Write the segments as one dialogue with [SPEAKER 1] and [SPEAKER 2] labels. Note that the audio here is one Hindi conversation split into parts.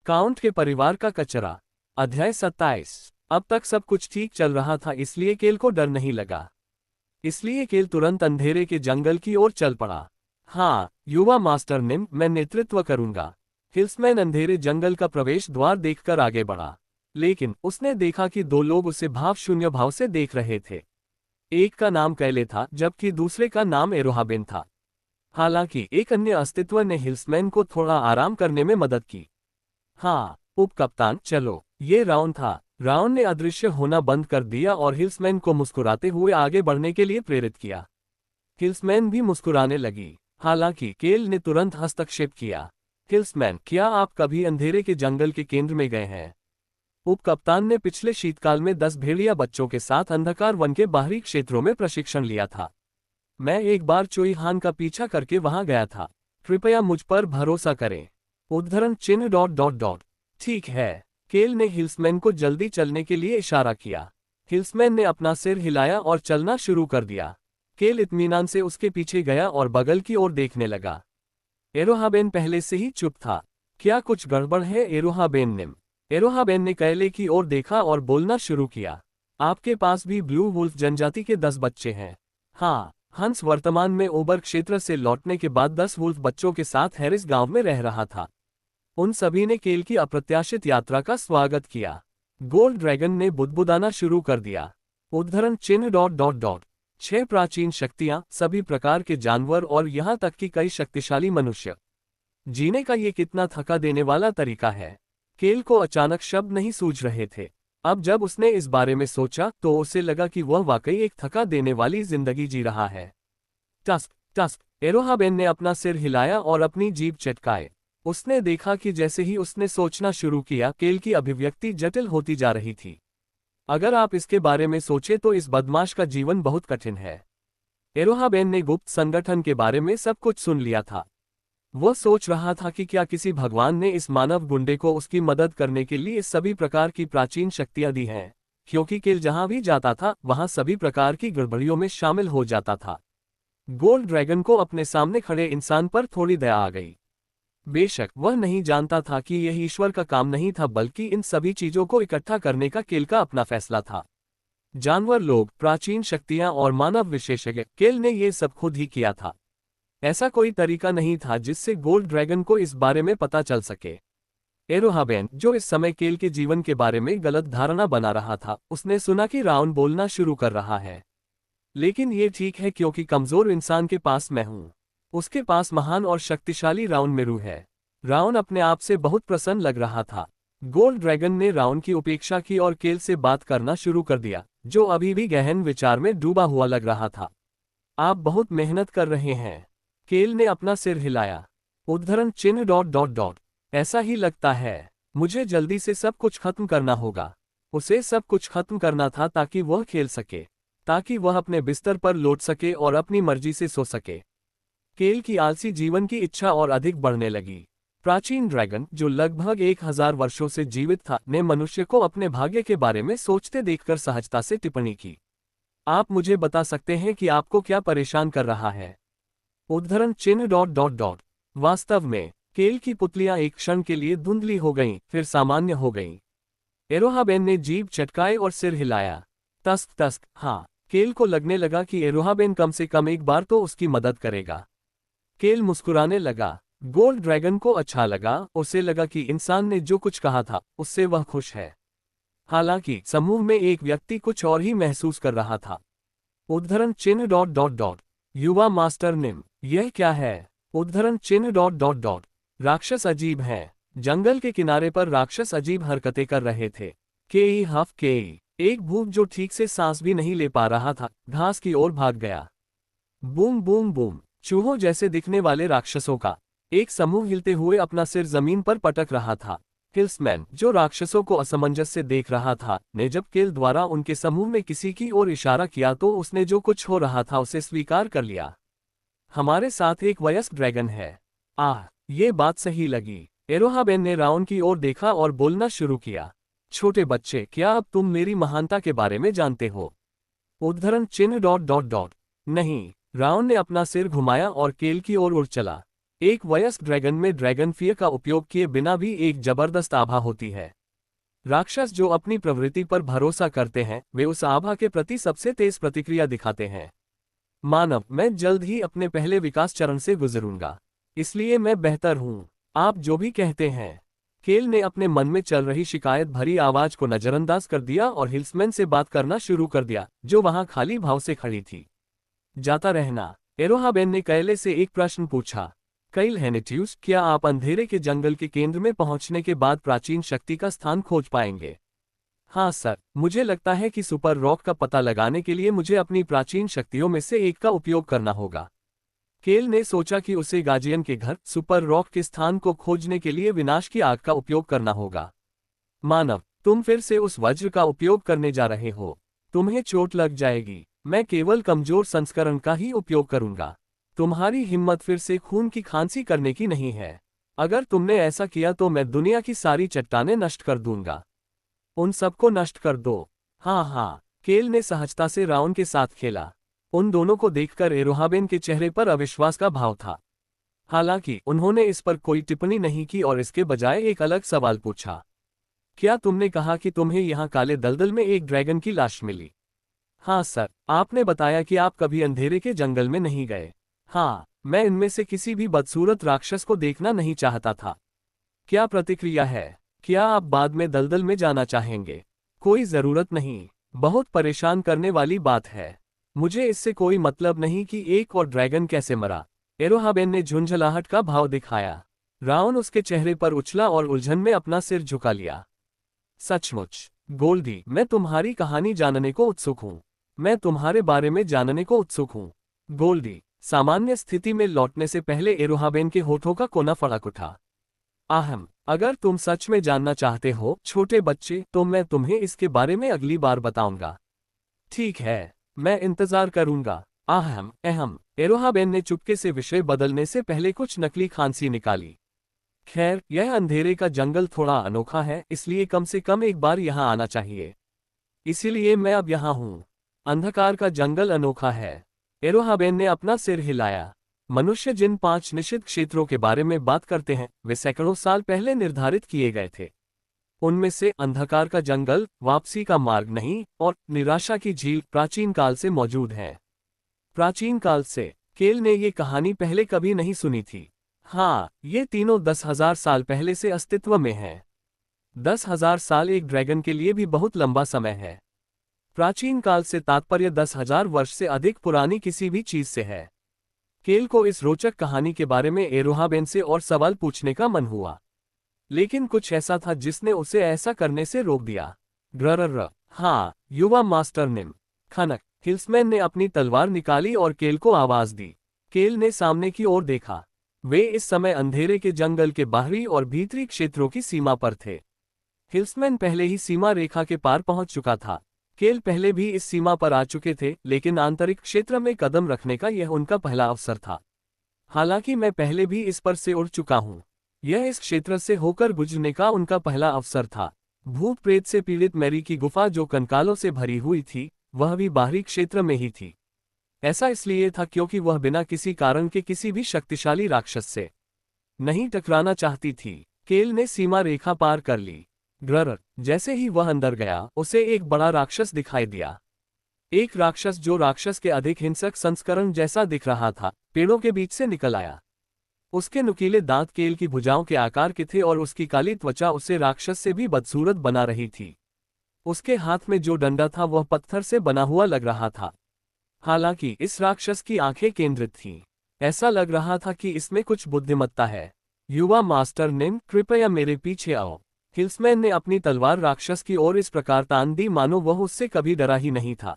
[SPEAKER 1] काउंट के परिवार का कचरा। अध्याय 27। अब तक सब कुछ ठीक चल रहा था, इसलिए केल को डर नहीं लगा। इसलिए केल तुरंत अंधेरे के जंगल की ओर चल पड़ा। हाँ, युवा मास्टर निम, मैं नेतृत्व करूंगा। हिल्समैन अंधेरे जंगल का प्रवेश द्वार देखकर आगे बढ़ा, लेकिन उसने देखा कि दो लोग उसे भावशून्य भाव से देख रहे थे। एक का नाम कैले था, जबकि दूसरे का नाम एरोहाबेन था। हालांकि एक अन्य अस्तित्व ने हिल्समैन को थोड़ा आराम करने में मदद की। हाँ, उप कप्तान, चलो। ये राउन था। राउन ने अदृश्य होना बंद कर दिया और हिल्समैन को मुस्कुराते हुए आगे बढ़ने के लिए प्रेरित किया। हिल्समैन भी मुस्कुराने लगी। हालांकि केल ने तुरंत हस्तक्षेप किया। हिल्समैन, क्या आप कभी अंधेरे के जंगल के केंद्र में गए हैं? उप कप्तान ने पिछले शीतकाल में 10 भेड़िया बच्चों के साथ अंधकार वन के बाहरी क्षेत्रों में प्रशिक्षण लिया था। मैं एक बार चोईहान का पीछा करके वहां गया था। कृपया मुझ पर भरोसा करें। उद्धरण चिन्ह डॉट डॉट डॉट। ठीक है। केल ने हिल्समैन को जल्दी चलने के लिए इशारा किया। हिल्समैन ने अपना सिर हिलाया और चलना शुरू कर दिया। केल इत्मीनान से उसके पीछे गया और बगल की ओर देखने लगा। एरोहाबेन पहले से ही चुप था। क्या कुछ गड़बड़ है एरोहाबेन ने? एरोहाबेन ने कैले की ओर देखा और बोलना शुरू किया। आपके पास भी ब्लू वुल्फ जनजाति के 10 बच्चे हैं। हाँ, हंस वर्तमान में ओबर क्षेत्र से लौटने के बाद 10 वुल्फ बच्चों के साथ हैरिस गांव में रह रहा था। उन सभी ने केल की अप्रत्याशित यात्रा का स्वागत किया। गोल्ड ड्रैगन ने बुदबुदाना शुरू कर दिया। उद्धरण चिन्ह डॉट डॉट डॉट। 6 प्राचीन शक्तियां, सभी प्रकार के जानवर और यहां तक कि कई शक्तिशाली मनुष्य। जीने का ये कितना थका देने वाला तरीका है। केल को अचानक शब्द नहीं सूझ रहे थे। अब जब उसने इस बारे में सोचा तो उसे लगा कि वह वाकई एक थका देने वाली जिंदगी जी रहा है। Tusk tusk. एरोहाबेन ने अपना सिर हिलाया और अपनी जीभ चटकाए। उसने देखा कि जैसे ही उसने सोचना शुरू किया, केल की अभिव्यक्ति जटिल होती जा रही थी। अगर आप इसके बारे में सोचे तो इस बदमाश का जीवन बहुत कठिन है। एरोहाबेन ने गुप्त संगठन के बारे में सब कुछ सुन लिया था। वह सोच रहा था कि क्या किसी भगवान ने इस मानव गुंडे को उसकी मदद करने के लिए सभी प्रकार की प्राचीन शक्तियां दी हैं, क्योंकि केल जहां भी जाता था वहां सभी प्रकार की गड़बड़ियों में शामिल हो जाता था। गोल्ड ड्रैगन को अपने सामने खड़े इंसान पर थोड़ी दया आ गई। बेशक वह नहीं जानता था कि यह ईश्वर का काम नहीं था, बल्कि इन सभी चीजों को इकट्ठा करने का केल का अपना फैसला था। जानवर लोग, प्राचीन शक्तियां और मानव विशेषज्ञ, केल ने ये सब खुद ही किया था। ऐसा कोई तरीका नहीं था जिससे गोल्ड ड्रैगन को इस बारे में पता चल सके। एरोहाबेन, जो इस समय केल के जीवन के बारे में गलत धारणा बना रहा था, उसने सुना कि राउन बोलना शुरू कर रहा है। लेकिन ये ठीक है, क्योंकि कमजोर इंसान के पास मैं हूं। उसके पास महान और शक्तिशाली राउन मेरू है। राउन अपने आप से बहुत प्रसन्न लग रहा था। गोल्ड ड्रैगन ने राउन की उपेक्षा की और केल से बात करना शुरू कर दिया, जो अभी भी गहन विचार में डूबा हुआ लग रहा था। आप बहुत मेहनत कर रहे हैं। केल ने अपना सिर हिलाया। उद्धरण चिन्ह डॉट डॉट डॉट। ऐसा ही लगता है। मुझे जल्दी से सब कुछ खत्म करना होगा। उसे सब कुछ खत्म करना था ताकि वह खेल सके, ताकि वह अपने बिस्तर पर लौट सके और अपनी मर्जी से सो सके। केल की आलसी जीवन की इच्छा और अधिक बढ़ने लगी। प्राचीन ड्रैगन, जो लगभग 1000 वर्षों से जीवित था, ने मनुष्य को अपने भाग्य के बारे में सोचते देखकर सहजता से टिप्पणी की। आप मुझे बता सकते हैं कि आपको क्या परेशान कर रहा है? उद्धरण चिन्ह डॉट डॉट डॉट। वास्तव में केल की पुतलियां एक क्षण के लिए धुंधली हो गईं, फिर सामान्य हो गईं। एरोहाबेन ने जीभ चटकाए और सिर हिलाया। तस्क तस्क। हाँ, केल को लगने लगा कि एरोहाबेन कम से कम एक बार तो उसकी मदद करेगा। केल मुस्कुराने लगा। गोल्ड ड्रैगन को अच्छा लगा। उसे लगा कि इंसान ने जो कुछ कहा था उससे वह खुश है। हालांकि समूह में एक व्यक्ति कुछ और ही महसूस कर रहा था। उद्धरण चिन्ह डॉट डॉट डॉट। युवा मास्टर निम, यह क्या है? उद्धरण चिन्ह डॉट डॉट डॉट। राक्षस अजीब हैं। जंगल के किनारे पर राक्षस अजीब हरकतें कर रहे थे। केई हफ केई। एक भूत जो ठीक से सांस भी नहीं ले पा रहा था, घास की ओर भाग गया। Boom boom boom. चूहों जैसे दिखने वाले राक्षसों का एक समूह हिलते हुए अपना सिर जमीन पर पटक रहा था। हिल्समैन, जो राक्षसों को असमंजस से देख रहा था, ने जब केल द्वारा उनके समूह में किसी की ओर इशारा किया तो उसने जो कुछ हो रहा था उसे स्वीकार कर लिया। हमारे साथ एक वयस्क ड्रैगन है। आह, ये बात सही लगी। एरोहाबेन ने राउन की ओर देखा और बोलना शुरू किया। छोटे बच्चे, क्या अब तुम मेरी महानता के बारे में जानते हो? उद्धरण चिन्ह डॉट डॉट डॉट। नहीं। राउन ने अपना सिर घुमाया और केल की ओर उड़ चला। एक वयस्क ड्रैगन में ड्रैगन फियर का उपयोग किए बिना भी एक जबरदस्त आभा होती है। राक्षस जो अपनी प्रवृत्ति पर भरोसा करते हैं वे उस आभा के प्रति सबसे तेज प्रतिक्रिया दिखाते हैं। मानव, मैं जल्द ही अपने पहले विकास चरण से गुजरूंगा, इसलिए मैं बेहतर हूं। आप जो भी कहते हैं। केल ने अपने मन में चल रही शिकायत भरी आवाज को नजरअंदाज कर दिया और हिल्समैन से बात करना शुरू कर दिया, जो वहां खाली भाव से खड़ी थी। जाता रहना। एरोहाबेन ने कैले से एक प्रश्न पूछा। कैल हेनेटियस, क्या आप अंधेरे के जंगल के केंद्र में पहुंचने के बाद प्राचीन शक्ति का स्थान खोज पाएंगे? हाँ सर, मुझे लगता है कि सुपर रॉक का पता लगाने के लिए मुझे अपनी प्राचीन शक्तियों में से एक का उपयोग करना होगा। केल ने सोचा कि उसे गार्जियन के घर सुपर रॉक के स्थान को खोजने के लिए विनाश की आग का उपयोग करना होगा। मानव, तुम फिर से उस वज्र का उपयोग करने जा रहे हो। तुम्हें चोट लग जाएगी। मैं केवल कमजोर संस्करण का ही उपयोग करूंगा। तुम्हारी हिम्मत फिर से खून की खांसी करने की नहीं है। अगर तुमने ऐसा किया तो मैं दुनिया की सारी चट्टानें नष्ट कर दूंगा। उन सबको नष्ट कर दो। हाँ हाँ, केल ने सहजता से राउन के साथ खेला। उन दोनों को देखकर एरोहाबेन के चेहरे पर अविश्वास का भाव था। हालांकि उन्होंने इस पर कोई टिप्पणी नहीं की और इसके बजाय एक अलग सवाल पूछा। क्या तुमने कहा कि तुम्हें यहाँ काले दलदल में एक ड्रैगन की लाश मिली? हाँ सर, आपने बताया कि आप कभी अंधेरे के जंगल में नहीं गए। हाँ, मैं इनमें से किसी भी बदसूरत राक्षस को देखना नहीं चाहता था। क्या प्रतिक्रिया है? क्या आप बाद में दलदल में जाना चाहेंगे? कोई जरूरत नहीं। बहुत परेशान करने वाली बात है। मुझे इससे कोई मतलब नहीं कि एक और ड्रैगन कैसे मरा। एरोहाबेन ने झुंझलाहट का भाव दिखाया। राउन उसके चेहरे पर उछला और उलझन में अपना सिर झुका लिया। सचमुच गोल्डी, मैं तुम्हारी कहानी जानने को उत्सुक हूँ। मैं तुम्हारे बारे में जानने को उत्सुक हूँ। गोल्डी, सामान्य स्थिति में लौटने से पहले एरोहाबेन के होठों का कोना फड़क उठा। आहम, अगर तुम सच में जानना चाहते हो छोटे बच्चे, तो मैं तुम्हें इसके बारे में अगली बार बताऊंगा। ठीक है, मैं इंतजार करूंगा। आहम अहम। एरोहाबेन ने चुपके से विषय बदलने से पहले कुछ नकली खांसी निकाली। खैर, यह अंधेरे का जंगल थोड़ा अनोखा है, इसलिए कम से कम एक बार यहाँ आना चाहिए। इसीलिए मैं अब यहाँ हूँ। अंधकार का जंगल अनोखा है। एरोहाबेन ने अपना सिर हिलाया। मनुष्य जिन 5 निश्चित क्षेत्रों के बारे में बात करते हैं वे सैकड़ों साल पहले निर्धारित किए गए थे। उनमें से अंधकार का जंगल, वापसी का मार्ग नहीं और निराशा की झील प्राचीन काल से मौजूद है। प्राचीन काल से? केल ने ये कहानी पहले कभी नहीं सुनी थी। हाँ, ये तीनों 10,000 साल पहले से अस्तित्व में हैं। 10,000 साल एक ड्रैगन के लिए भी बहुत लंबा समय है। प्राचीन काल से तात्पर्य 10,000 वर्ष से अधिक पुरानी किसी भी चीज से है। केल को इस रोचक कहानी के बारे में एरोहाबेन से और सवाल पूछने का मन हुआ, लेकिन कुछ ऐसा था जिसने उसे ऐसा करने से रोक दिया। ग्रर, हाँ, युवा मास्टर निम। खनक। हिल्समैन ने अपनी तलवार निकाली और केल को आवाज दी। केल ने सामने की ओर देखा। वे इस समय अंधेरे के जंगल के बाहरी और भीतरी क्षेत्रों की सीमा पर थे। हिल्समैन पहले ही सीमा रेखा के पार पहुंच चुका था। केल पहले भी इस सीमा पर आ चुके थे, लेकिन आंतरिक क्षेत्र में कदम रखने का यह उनका पहला अवसर था। हालांकि मैं पहले भी इस पर से उड़ चुका हूं। यह इस क्षेत्र से होकर गुजरने का उनका पहला अवसर था। भूत प्रेत से पीड़ित मैरी की गुफा जो कंकालों से भरी हुई थी, वह भी बाहरी क्षेत्र में ही थी। ऐसा इसलिए था क्योंकि वह बिना किसी कारण के किसी भी शक्तिशाली राक्षस से नहीं टकराना चाहती थी। केल ने सीमा रेखा पार कर ली। ग्रर, जैसे ही वह अंदर गया उसे एक बड़ा राक्षस दिखाई दिया। एक राक्षस जो राक्षस के अधिक हिंसक संस्करण जैसा दिख रहा था, पेड़ों के बीच से निकल आया। उसके नुकीले दांत केल की भुजाओं के आकार के थे और उसकी काली त्वचा उसे राक्षस से भी बदसूरत बना रही थी। उसके हाथ में जो डंडा था वह पत्थर से बना हुआ लग रहा था। हालांकि इस राक्षस की आंखें केंद्रित थीं। ऐसा लग रहा था कि इसमें कुछ बुद्धिमत्ता है। युवा मास्टर निम, कृपया मेरे पीछे आओ। हिल्समैन ने अपनी तलवार राक्षस की ओर इस प्रकार तान दी मानो वह उससे कभी डरा ही नहीं था।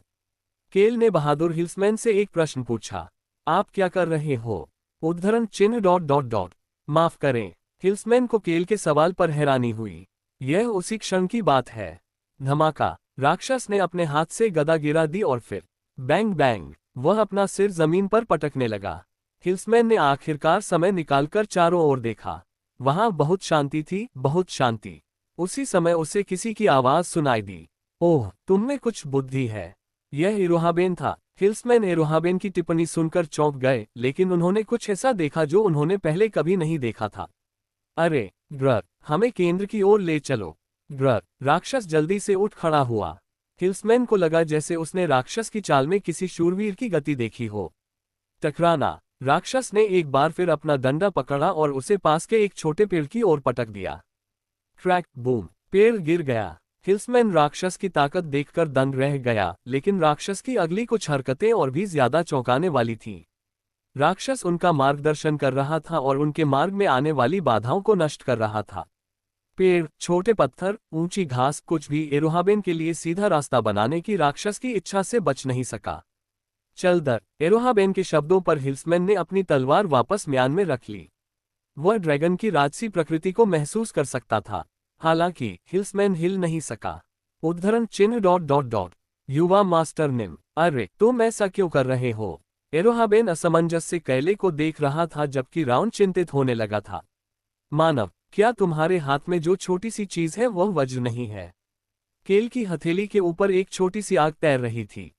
[SPEAKER 1] केल ने बहादुर हिल्समैन से एक प्रश्न पूछा। आप क्या कर रहे हो? उद्धरण चिन्ह ... माफ करें। हिल्समैन को केल के सवाल पर हैरानी हुई। यह उसी क्षण की बात है। धमाका। राक्षस ने अपने हाथ से गदा गिरा दी और फिर बैंग बैंग, वह अपना सिर जमीन पर पटकने लगा। हिल्समैन ने आखिरकार समय निकालकर चारों ओर देखा। वहां बहुत शांति थी, बहुत शांति। उसी समय उसे किसी की आवाज सुनाई दी। ओह, तुम में कुछ बुद्धि है। यह इरोहाबेन था। हिल्समैन इरोहाबेन की टिप्पणी सुनकर चौंक गए, लेकिन उन्होंने कुछ ऐसा देखा जो उन्होंने पहले कभी नहीं देखा था। अरे ग्रर, हमें केंद्र की ओर ले चलो। ग्रर, राक्षस जल्दी से उठ खड़ा हुआ। हिल्समैन को लगा जैसे उसने राक्षस की चाल में किसी शूरवीर की गति देखी हो। टकराना। राक्षस ने एक बार फिर अपना डंडा पकड़ा और उसे पास के एक छोटे पेड़ की ओर पटक दिया। क्रैक बूम, पेड़ गिर गया। हिल्समैन राक्षस की ताकत देखकर दंग रह गया, लेकिन राक्षस की अगली कुछ हरकतें और भी ज्यादा चौंकाने वाली थीं। राक्षस उनका मार्गदर्शन कर रहा था और उनके मार्ग में आने वाली बाधाओं को नष्ट कर रहा था। पेड़, छोटे पत्थर, ऊंची घास, कुछ भी एरोहाबेन के लिए सीधा रास्ता बनाने की राक्षस की इच्छा से बच नहीं सका। चल दर, एरोहाबेन के शब्दों पर हिल्समैन ने अपनी तलवार वापस म्यान में रख ली। वह ड्रैगन की राजसी प्रकृति को महसूस कर सकता था। हालांकि हिल्समैन हिल नहीं सका। उद्धरण चिन्ह ... युवा मास्टर निम, अरे तुम ऐसा क्यों कर रहे हो? एरोहाबेन असमंजस से कैले को देख रहा था, जबकि राउंड चिंतित होने लगा था। मानव, क्या तुम्हारे हाथ में जो छोटी सी चीज है वह वज्र नहीं है? केल की हथेली के ऊपर एक छोटी सी आग तैर रही थी।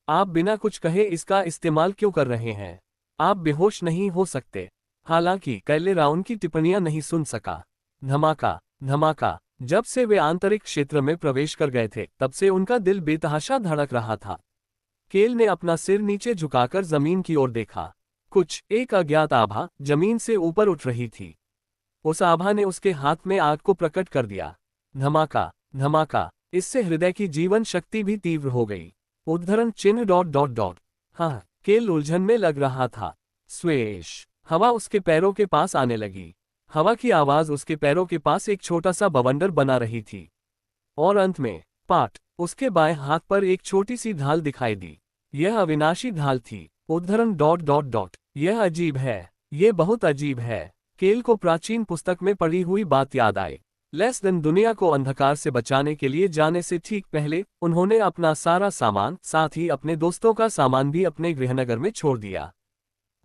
[SPEAKER 1] आप बिना कुछ कहे इसका इस्तेमाल क्यों कर रहे हैं? आप बेहोश नहीं हो सकते। हालांकि कैले राउंड की टिप्पणियां नहीं सुन सका। धमाका धमाका। जब से वे आंतरिक क्षेत्र में प्रवेश कर गए थे, तब से उनका दिल बेतहाशा धड़क रहा था। केल ने अपना सिर नीचे झुकाकर जमीन की ओर देखा। एक अज्ञात आभा जमीन से ऊपर उठ रही थी। उस आभा ने उसके हाथ में आग को प्रकट कर दिया। धमाका धमाका। इससे हृदय की जीवन शक्ति भी तीव्र हो गई। उद्धरण चिन्ह ... हाँ, केल उलझन में लग रहा था। स्वेश, हवा उसके पैरों के पास आने लगी। हवा की आवाज उसके पैरों के पास एक छोटा सा बवंडर बना रही थी। और अंत में पाट, उसके बाएं हाथ पर एक छोटी सी ढाल दिखाई दी। यह अविनाशी ढाल थी। उद्धरण ... यह अजीब है। यह बहुत अजीब है। केल को प्राचीन पुस्तक में पढ़ी हुई बात याद आई। लेस देन दुनिया को अंधकार से बचाने के लिए जाने से ठीक पहले उन्होंने अपना सारा सामान, साथ ही अपने दोस्तों का सामान भी अपने गृहनगर में छोड़ दिया।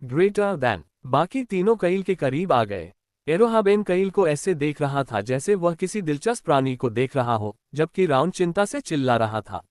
[SPEAKER 1] ग्रेटर देन, बाकी तीनों कैल के करीब आ गए। एरोहाबेन कैल को ऐसे देख रहा था जैसे वह किसी दिलचस्प प्राणी को देख रहा हो, जबकि राउंड चिंता से चिल्ला रहा था।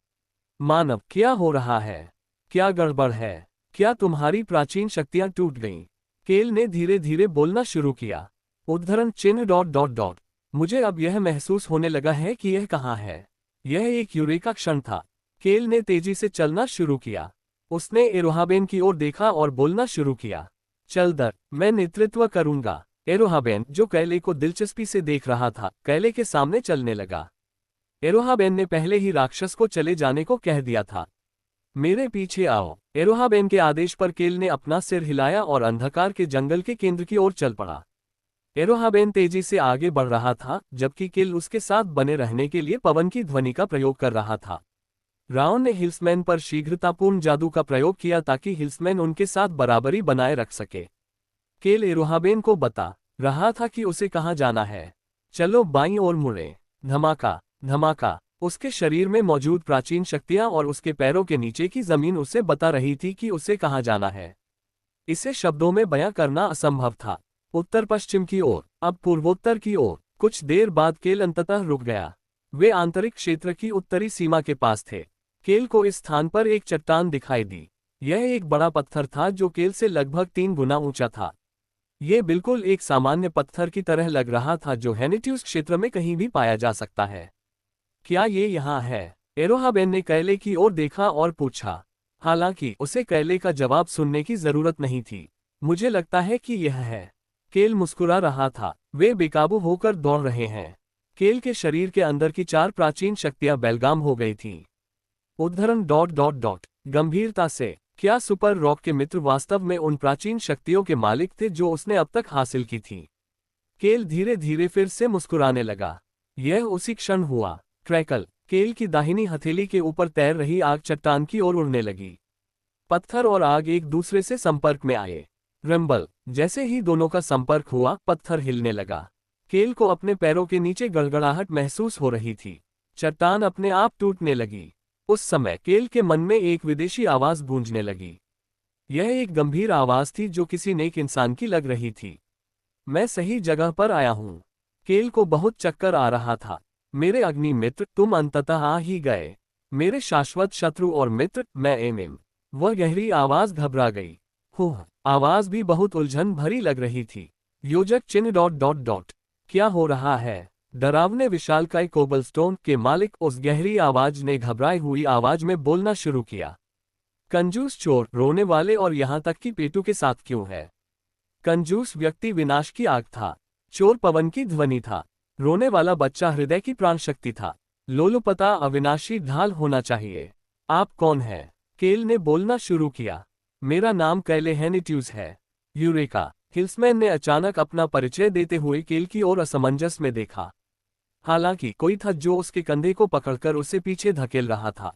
[SPEAKER 1] मानव, क्या हो रहा है? क्या गड़बड़ है? क्या तुम्हारी प्राचीन शक्तियां टूट गईं? केल ने धीरे धीरे बोलना शुरू किया। उद्धरण चिन्ह ... मुझे अब यह महसूस होने लगा है कि यह कहाँ है। यह एक यूरेका क्षण था। केल ने तेजी से चलना शुरू किया। उसने एरोहाबेन की ओर देखा और बोलना शुरू किया। चल दर, मैं नेतृत्व करूंगा। एरोहाबेन, जो कैले को दिलचस्पी से देख रहा था, कैले के सामने चलने लगा। एरोहाबेन ने पहले ही राक्षस को चले जाने को कह दिया था। मेरे पीछे आओ। एरोहाबेन के आदेश पर केल ने अपना सिर हिलाया और अंधकार के जंगल के केंद्र की ओर चल पड़ा। एरोहाबेन तेजी से आगे बढ़ रहा था, जबकि केल उसके साथ बने रहने के लिए पवन की ध्वनि का प्रयोग कर रहा था। राउंड ने हिल्समैन पर शीघ्रतापूर्ण जादू का प्रयोग किया ताकि हिल्समैन उनके साथ बराबरी बनाए रख सके। केल एरोहाबेन को बता रहा था कि उसे कहाँ जाना है। चलो बाईं ओर मुड़े। धमाका धमाका। उसके शरीर में मौजूद प्राचीन शक्तियां और उसके पैरों के नीचे की जमीन उसे बता रही थी कि उसे कहाँ जाना है। इसे शब्दों में बयां करना असंभव था। उत्तर पश्चिम की ओर, अब पूर्वोत्तर की ओर। कुछ देर बाद केल अंततः रुक गया। वे आंतरिक क्षेत्र की उत्तरी सीमा के पास थे। केल को इस स्थान पर एक चट्टान दिखाई दी। यह एक बड़ा पत्थर था जो केल से लगभग 3 गुना ऊंचा था। यह बिल्कुल एक सामान्य पत्थर की तरह लग रहा था जो हेनिट्यूस क्षेत्र में कहीं भी पाया जा सकता है। क्या ये यहाँ है? एरोहाबेन ने कैले की ओर देखा और पूछा। हालांकि उसे कैले का जवाब सुनने की जरूरत नहीं थी। मुझे लगता है कि यह है। केल मुस्कुरा रहा था। वे बेकाबू होकर दौड़ रहे हैं। केल के शरीर के अंदर की 4 प्राचीन शक्तियां बेलगाम हो गई थीं। उद्धरण ... गंभीरता से, क्या सुपर रॉक के मित्र वास्तव में उन प्राचीन शक्तियों के मालिक थे जो उसने अब तक हासिल की थी? केल धीरे धीरे फिर से मुस्कुराने लगा। यह उसी क्षण हुआ। क्रैकल, केल की दाहिनी हथेली के ऊपर तैर रही आग चट्टान की ओर उड़ने लगी। पत्थर और आग एक दूसरे से संपर्क में आए। रंबल, जैसे ही दोनों का संपर्क हुआ, पत्थर हिलने लगा। केल को अपने पैरों के नीचे गड़गड़ाहट महसूस हो रही थी। चट्टान अपने आप टूटने लगी। उस समय केल के मन में एक विदेशी आवाज गूंजने लगी। यह एक गंभीर आवाज थी जो किसी नेक इंसान की लग रही थी। मैं सही जगह पर आया हूँ। केल को बहुत चक्कर आ रहा था। मेरे अग्नि मित्र, तुम अंततः आ ही गए। मेरे शाश्वत शत्रु और मित्र, मैं एम। वह गहरी आवाज घबरा गई। हुँ, आवाज भी बहुत उलझन भरी लग रही थी। योजक चिन्ह डॉट डॉट डॉट। क्या हो रहा है? डरावने विशालकाय कोबलस्टोन के मालिक उस गहरी आवाज ने घबराई हुई आवाज में बोलना शुरू किया। कंजूस चोर, रोने वाले और यहाँ तक कि पेटू के साथ क्यों है? कंजूस व्यक्ति विनाश की आग था। चोर पवन की ध्वनि था। रोने वाला बच्चा हृदय की प्राण शक्ति था। लोलुपता अविनाशी ढाल होना चाहिए। आप कौन हैं? केल ने बोलना शुरू किया। मेरा नाम कैलेहेनिट्यूज है। यूरेका! हिल्समैन ने अचानक अपना परिचय देते हुए केल की ओर असमंजस में देखा। हालांकि कोई था जो उसके कंधे को पकड़कर उसे पीछे धकेल रहा था।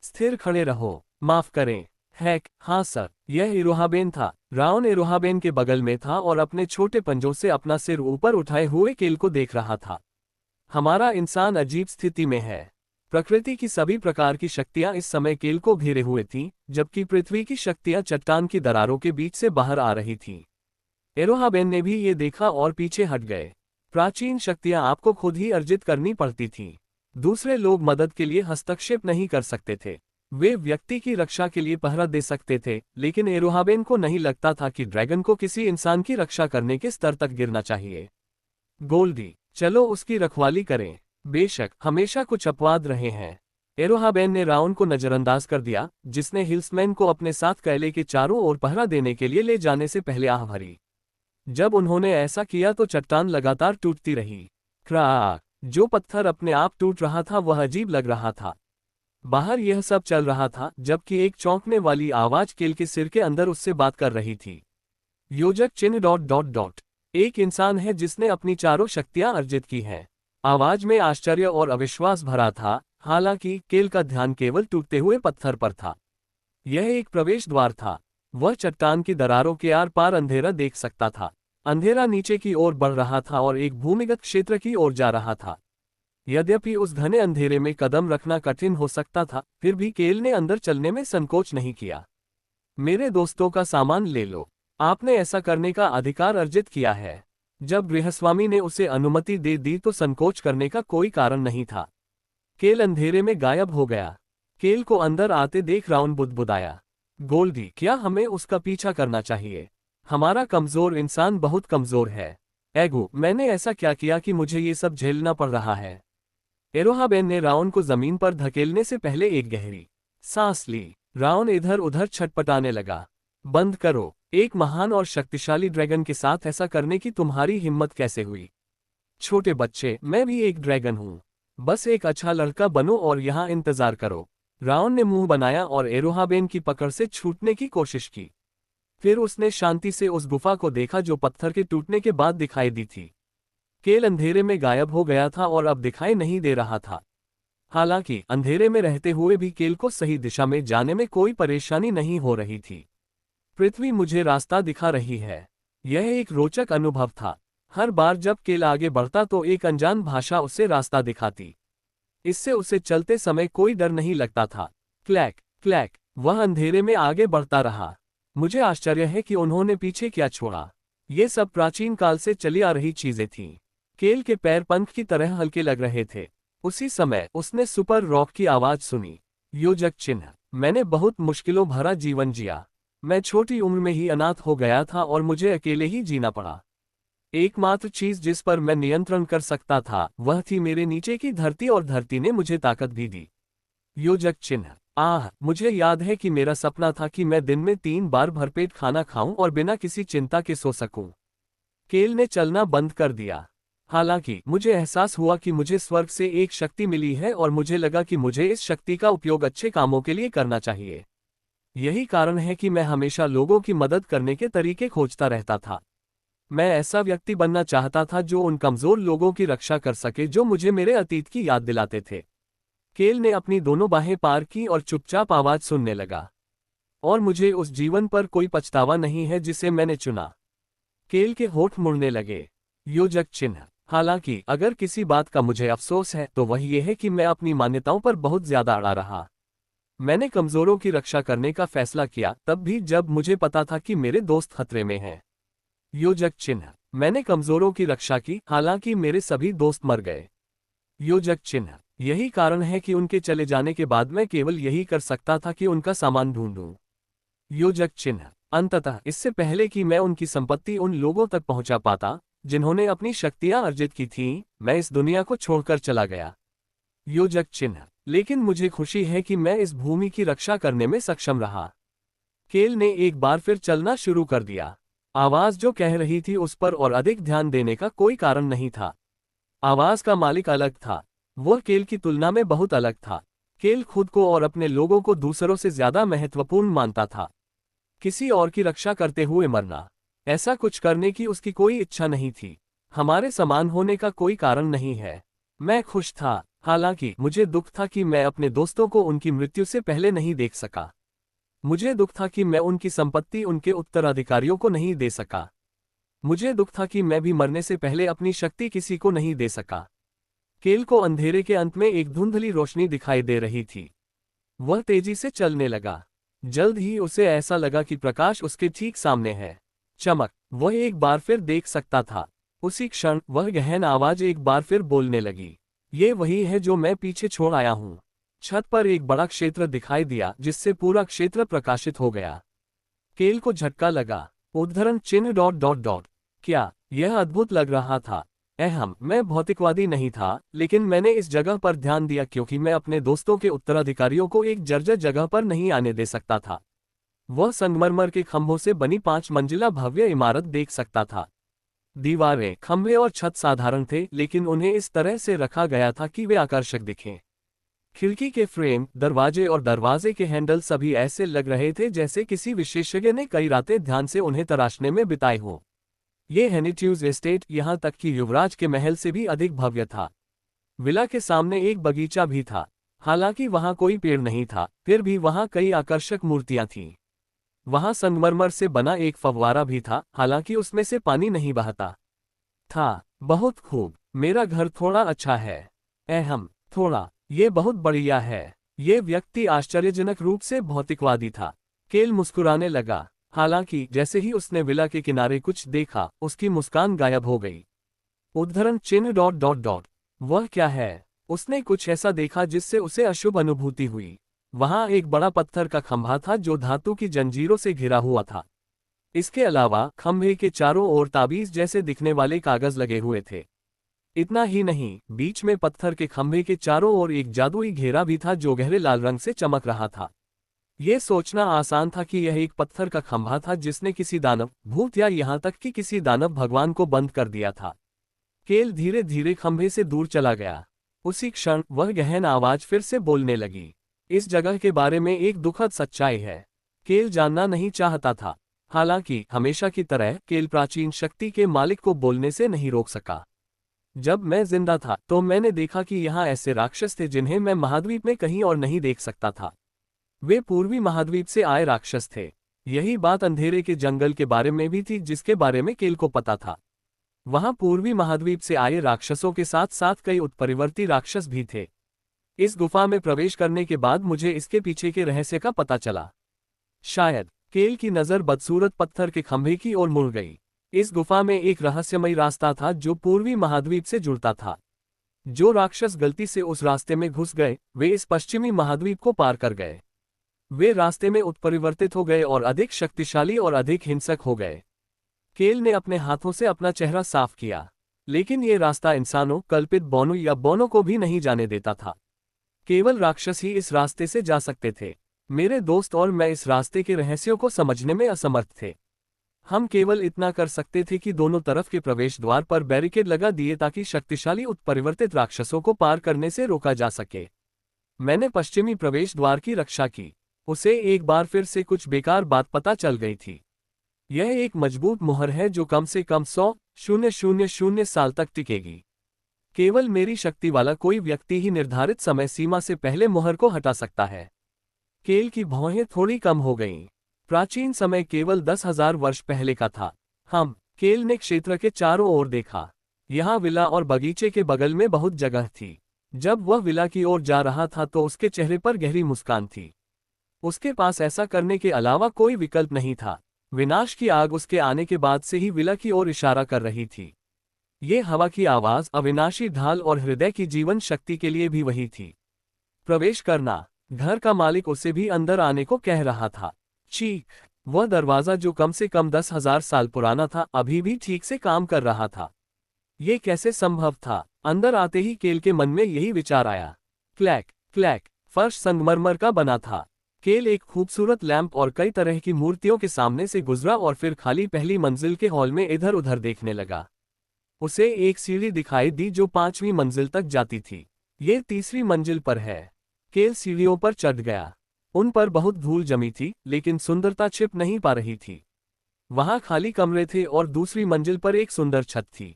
[SPEAKER 1] स्थिर खड़े रहो। माफ करें। हैक, हाँ सर, यह इरोहाबेन था। राउन इरोहाबेन के बगल में था और अपने छोटे पंजों से अपना सिर ऊपर उठाए हुए केल को देख रहा था। हमारा इंसान अजीब स्थिति में है। प्रकृति की सभी प्रकार की शक्तियां इस समय केल को घेरे हुए थीं, जबकि पृथ्वी की शक्तियां चट्टान की दरारों के बीच से बाहर आ रही थीं। इरोहाबेन ने भी ये देखा और पीछे हट गए। प्राचीन शक्तियां आपको खुद ही अर्जित करनी पड़ती थीं। दूसरे लोग मदद के लिए हस्तक्षेप नहीं कर सकते थे। वे व्यक्ति की रक्षा के लिए पहरा दे सकते थे, लेकिन इरोहाबेन को नहीं लगता था कि ड्रैगन को किसी इंसान की रक्षा करने के स्तर तक गिरना चाहिए। गोल्डी, चलो उसकी रखवाली करें। बेशक, हमेशा कुछ अपवाद रहे हैं। इरोहाबेन ने राउन को नजरअंदाज कर दिया, जिसने हिल्समैन को अपने साथ कैले के चारों ओर पहरा देने के लिए ले जाने से पहले आह भरी। जब उन्होंने ऐसा किया तो चट्टान लगातार टूटती रही। क्राक! जो पत्थर अपने आप टूट रहा था वह अजीब लग रहा था। बाहर यह सब चल रहा था, जबकि एक चौंकने वाली आवाज केल के सिर के अंदर उससे बात कर रही थी। योजक चिन्ह डॉट डॉट डॉट। एक इंसान है जिसने अपनी चारों शक्तियां अर्जित की हैं। आवाज में आश्चर्य और अविश्वास भरा था, हालांकि केल का ध्यान केवल टूटते हुए पत्थर पर था। यह एक प्रवेश द्वार था। वह चट्टान की दरारों के आर पार अंधेरा देख सकता था। अंधेरा नीचे की ओर बढ़ रहा था और एक भूमिगत क्षेत्र की ओर जा रहा था। यद्यपि उस घने अंधेरे में कदम रखना कठिन हो सकता था, फिर भी केल ने अंदर चलने में संकोच नहीं किया। मेरे दोस्तों का सामान ले लो। आपने ऐसा करने का अधिकार अर्जित किया है। जब गृहस्वामी ने उसे अनुमति दे दी तो संकोच करने का कोई कारण नहीं था। केल अंधेरे में गायब हो गया। केल को अंदर आते देख राउन बुदबुदाया। गोल्डी, क्या हमें उसका पीछा करना चाहिए? हमारा कमजोर इंसान बहुत कमजोर है। एगो, मैंने ऐसा क्या किया कि मुझे ये सब झेलना पड़ रहा है? इरोहाबेन ने राउन को जमीन पर धकेलने से पहले एक गहरी सांस ली। राउन इधर उधर छटपटाने लगा। बंद करो। एक महान और शक्तिशाली ड्रैगन के साथ ऐसा करने की तुम्हारी हिम्मत कैसे हुई? छोटे बच्चे, मैं भी एक ड्रैगन हूँ। बस एक अच्छा लड़का बनो और यहाँ इंतजार करो। राउन ने मुंह बनाया और इरोहाबेन की पकड़ से छूटने की कोशिश की। फिर उसने शांति से उस गुफा को देखा जो पत्थर के टूटने के बाद दिखाई दी थी। केल अंधेरे में गायब हो गया था और अब दिखाई नहीं दे रहा था। हालांकि अंधेरे में रहते हुए भी केल को सही दिशा में जाने में कोई परेशानी नहीं हो रही थी। पृथ्वी मुझे रास्ता दिखा रही है। यह एक रोचक अनुभव था। हर बार जब केल आगे बढ़ता तो एक अनजान भाषा उसे रास्ता दिखाती। इससे उसे चलते समय कोई डर नहीं लगता था। क्लैक क्लैक, वह अंधेरे में आगे बढ़ता रहा। मुझे आश्चर्य है कि उन्होंने पीछे क्या छोड़ा। ये सब प्राचीन काल से चली आ रही चीजें थीं। केल के पैर पंख की तरह हल्के लग रहे थे। उसी समय उसने सुपर रॉक की आवाज सुनी। योजक चिन्ह। मैंने बहुत मुश्किलों भरा जीवन जिया। मैं छोटी उम्र में ही अनाथ हो गया था और मुझे अकेले ही जीना पड़ा। एकमात्र चीज जिस पर मैं नियंत्रण कर सकता था वह थी मेरे नीचे की धरती, और धरती ने मुझे ताकत भी दी। योजक चिन्ह। मुझे याद है कि मेरा सपना था कि मैं दिन में 3 बार भरपेट खाना खाऊं और बिना किसी चिंता के सो सकूं। केल ने चलना बंद कर दिया। हालांकि मुझे एहसास हुआ कि मुझे स्वर्ग से एक शक्ति मिली है और मुझे लगा कि मुझे इस शक्ति का उपयोग अच्छे कामों के लिए करना चाहिए। यही कारण है कि मैं हमेशा लोगों की मदद करने के तरीके खोजता रहता था। मैं ऐसा व्यक्ति बनना चाहता था जो उन कमजोर लोगों की रक्षा कर सके जो मुझे मेरे अतीत की याद दिलाते थे। केल ने अपनी दोनों बाहें पार की और चुपचाप आवाज सुनने लगा। और मुझे उस जीवन पर कोई पछतावा नहीं है जिसे मैंने चुना। केल के होठ मुड़ने लगे। योजक चिन्ह। हालांकि अगर किसी बात का मुझे अफसोस है तो वह यह है कि मैं अपनी मान्यताओं पर बहुत ज्यादा अड़ा रहा। मैंने कमजोरों की रक्षा करने का फैसला किया तब भी जब मुझे पता था कि मेरे दोस्त खतरे में हैं। योजक चिन्ह। मैंने कमजोरों की रक्षा की, हालांकि मेरे सभी दोस्त मर गए। योजक चिन्ह। यही कारण है कि उनके चले जाने के बाद मैं केवल यही कर सकता था कि उनका सामान ढूंढूं। योजक चिन्ह। अंततः इससे पहले कि मैं उनकी संपत्ति उन लोगों तक पहुंचा पाता जिन्होंने अपनी शक्तियां अर्जित की थीं, मैं इस दुनिया को छोड़कर चला गया। योजक चिन्ह। लेकिन मुझे खुशी है कि मैं इस भूमि की रक्षा करने में सक्षम रहा। केल ने एक बार फिर चलना शुरू कर दिया। आवाज जो कह रही थी उस पर और अधिक ध्यान देने का कोई कारण नहीं था। आवाज का मालिक अलग था। वह केल की तुलना में बहुत अलग था। केल खुद को और अपने लोगों को दूसरों से ज्यादा महत्वपूर्ण मानता था। किसी और की रक्षा करते हुए मरना, ऐसा कुछ करने की उसकी कोई इच्छा नहीं थी। हमारे समान होने का कोई कारण नहीं है। मैं खुश था, हालांकि मुझे दुख था कि मैं अपने दोस्तों को उनकी मृत्यु से पहले नहीं देख सका। मुझे दुख था कि मैं उनकी संपत्ति उनके उत्तराधिकारियों को नहीं दे सका। मुझे दुख था कि मैं भी मरने से पहले अपनी शक्ति किसी को नहीं दे सका। केल को अंधेरे के अंत में एक धुंधली रोशनी दिखाई दे रही थी। वह तेजी से चलने लगा। जल्द ही उसे ऐसा लगा कि प्रकाश उसके ठीक सामने है। चमक, वह एक बार फिर देख सकता था। उसी क्षण वह गहन आवाज एक बार फिर बोलने लगी, ये वही है जो मैं पीछे छोड़ आया हूं। छत पर एक बड़ा क्षेत्र दिखाई दिया जिससे पूरा क्षेत्र प्रकाशित हो गया। केल को झटका लगा। उद्धरण चिन्ह डॉट डॉट डॉट। क्या यह अद्भुत लग रहा था। मैं भौतिकवादी नहीं था, लेकिन मैंने इस जगह पर ध्यान दिया क्योंकि मैं अपने दोस्तों के उत्तराधिकारियों को एक जर्जर जगह पर नहीं आने दे सकता था। वह संगमरमर के खंभों से बनी 5 मंजिला भव्य इमारत देख सकता था। दीवारें, खंभे और छत साधारण थे, लेकिन उन्हें इस तरह से रखा गया था कि वे आकर्षक दिखें। खिड़की के फ्रेम, दरवाजे और दरवाजे के हैंडल सभी ऐसे लग रहे थे जैसे किसी विशेषज्ञ ने कई रातें ध्यान से उन्हें तराशने में बिताई हों। ये हेनिट्यूज एस्टेट यहाँ तक कि युवराज के महल से भी अधिक भव्य था। विला के सामने एक बगीचा भी था। हालांकि वहां कोई पेड़ नहीं था, फिर भी वहां कई आकर्षक मूर्तियां थीं। वहां संगमरमर से बना एक फव्वारा भी था, हालांकि उसमें से पानी नहीं बहता था। बहुत खूब, मेरा घर थोड़ा अच्छा है। थोड़ा, ये बहुत बढ़िया है। ये व्यक्ति आश्चर्यजनक रूप से भौतिकवादी था। केल मुस्कुराने लगा। हालांकि जैसे ही उसने विला के किनारे कुछ देखा, उसकी मुस्कान गायब हो गई। उद्धरण चिन्ह डॉट डॉट डॉट। वह क्या है? उसने कुछ ऐसा देखा जिससे उसे अशुभ अनुभूति हुई। वहां एक बड़ा पत्थर का खंभा था जो धातु की जंजीरों से घिरा हुआ था। इसके अलावा खंभे के चारों ओर ताबीज जैसे दिखने वाले कागज लगे हुए थे। इतना ही नहीं, बीच में पत्थर के खंभे के चारों ओर एक जादुई घेरा भी था जो गहरे लाल रंग से चमक रहा था। यह सोचना आसान था कि यह एक पत्थर का खंभा था जिसने किसी दानव, भूत या यहाँ तक कि किसी दानव भगवान को बंद कर दिया था। केल धीरे धीरे खंभे से दूर चला गया। उसी क्षण वह गहन आवाज फिर से बोलने लगी, इस जगह के बारे में एक दुखद सच्चाई है। केल जानना नहीं चाहता था। हालांकि हमेशा की तरह केल प्राचीन शक्ति के मालिक को बोलने से नहीं रोक सका। जब मैं जिंदा था तो मैंने देखा कि यहाँ ऐसे राक्षस थे जिन्हें मैं महाद्वीप में कहीं और नहीं देख सकता था। वे पूर्वी महाद्वीप से आए राक्षस थे। यही बात अंधेरे के जंगल के बारे में भी थी जिसके बारे में केल को पता था। वहां पूर्वी महाद्वीप से आए राक्षसों के साथ साथ कई उत्परिवर्ती राक्षस भी थे। इस गुफा में प्रवेश करने के बाद मुझे इसके पीछे के रहस्य का पता चला। शायद केल की नजर बदसूरत पत्थर के खंभे की ओर मुड़ गई। इस गुफा में एक रहस्यमयी रास्ता था जो पूर्वी महाद्वीप से जुड़ता था। जो राक्षस गलती से उस रास्ते में घुस गए, वे इस पश्चिमी महाद्वीप को पार कर गए। वे रास्ते में उत्परिवर्तित हो गए और अधिक शक्तिशाली और अधिक हिंसक हो गए। केल ने अपने हाथों से अपना चेहरा साफ किया, लेकिन ये रास्ता इंसानों, कल्पित बौनों या बौनों को भी नहीं जाने देता था। केवल राक्षस ही इस रास्ते से जा सकते थे। मेरे दोस्त और मैं इस रास्ते के रहस्यों को समझने में असमर्थ थे। हम केवल इतना कर सकते थे कि दोनों तरफ के प्रवेश द्वार पर बैरिकेड लगा दिए ताकि शक्तिशाली उत्परिवर्तित राक्षसों को पार करने से रोका जा सके। मैंने पश्चिमी प्रवेश द्वार की रक्षा की। उसे एक बार फिर से कुछ बेकार बात पता चल गई थी। यह एक मजबूत मुहर है जो कम से कम 100,000 साल तक टिकेगी। केवल मेरी शक्ति वाला कोई व्यक्ति ही निर्धारित समय सीमा से पहले मुहर को हटा सकता है। केल की भौहें थोड़ी कम हो गईं। प्राचीन समय केवल 10,000 वर्ष पहले का था। केल ने क्षेत्र के चारों ओर देखा। यहाँ विला और बगीचे के बगल में बहुत जगह थी। जब वह विला की ओर जा रहा था तो उसके चेहरे पर गहरी मुस्कान थी। उसके पास ऐसा करने के अलावा कोई विकल्प नहीं था। विनाश की आग उसके आने के बाद से ही विला की ओर इशारा कर रही थी। ये हवा की आवाज, अविनाशी ढाल और हृदय की जीवन शक्ति के लिए भी वही थी। प्रवेश करना। घर का मालिक उसे भी अंदर आने को कह रहा था। चीख। वह दरवाजा जो कम से कम 10,000 साल पुराना था, अभी भी ठीक से काम कर रहा था। ये कैसे संभव था? अंदर आते ही केल के मन में यही विचार आया। Clack clack. फर्श संगमरमर का बना था। केल एक खूबसूरत लैंप और कई तरह की मूर्तियों के सामने से गुजरा और फिर खाली पहली मंजिल के हॉल में इधर उधर देखने लगा। उसे एक सीढ़ी दिखाई दी जो 5वीं मंजिल तक जाती थी। ये तीसरी मंजिल पर है। केल सीढ़ियों पर चढ़ गया। उन पर बहुत धूल जमी थी, लेकिन सुंदरता छिप नहीं पा रही थी। वहां खाली कमरे थे और दूसरी मंजिल पर एक सुंदर छत थी।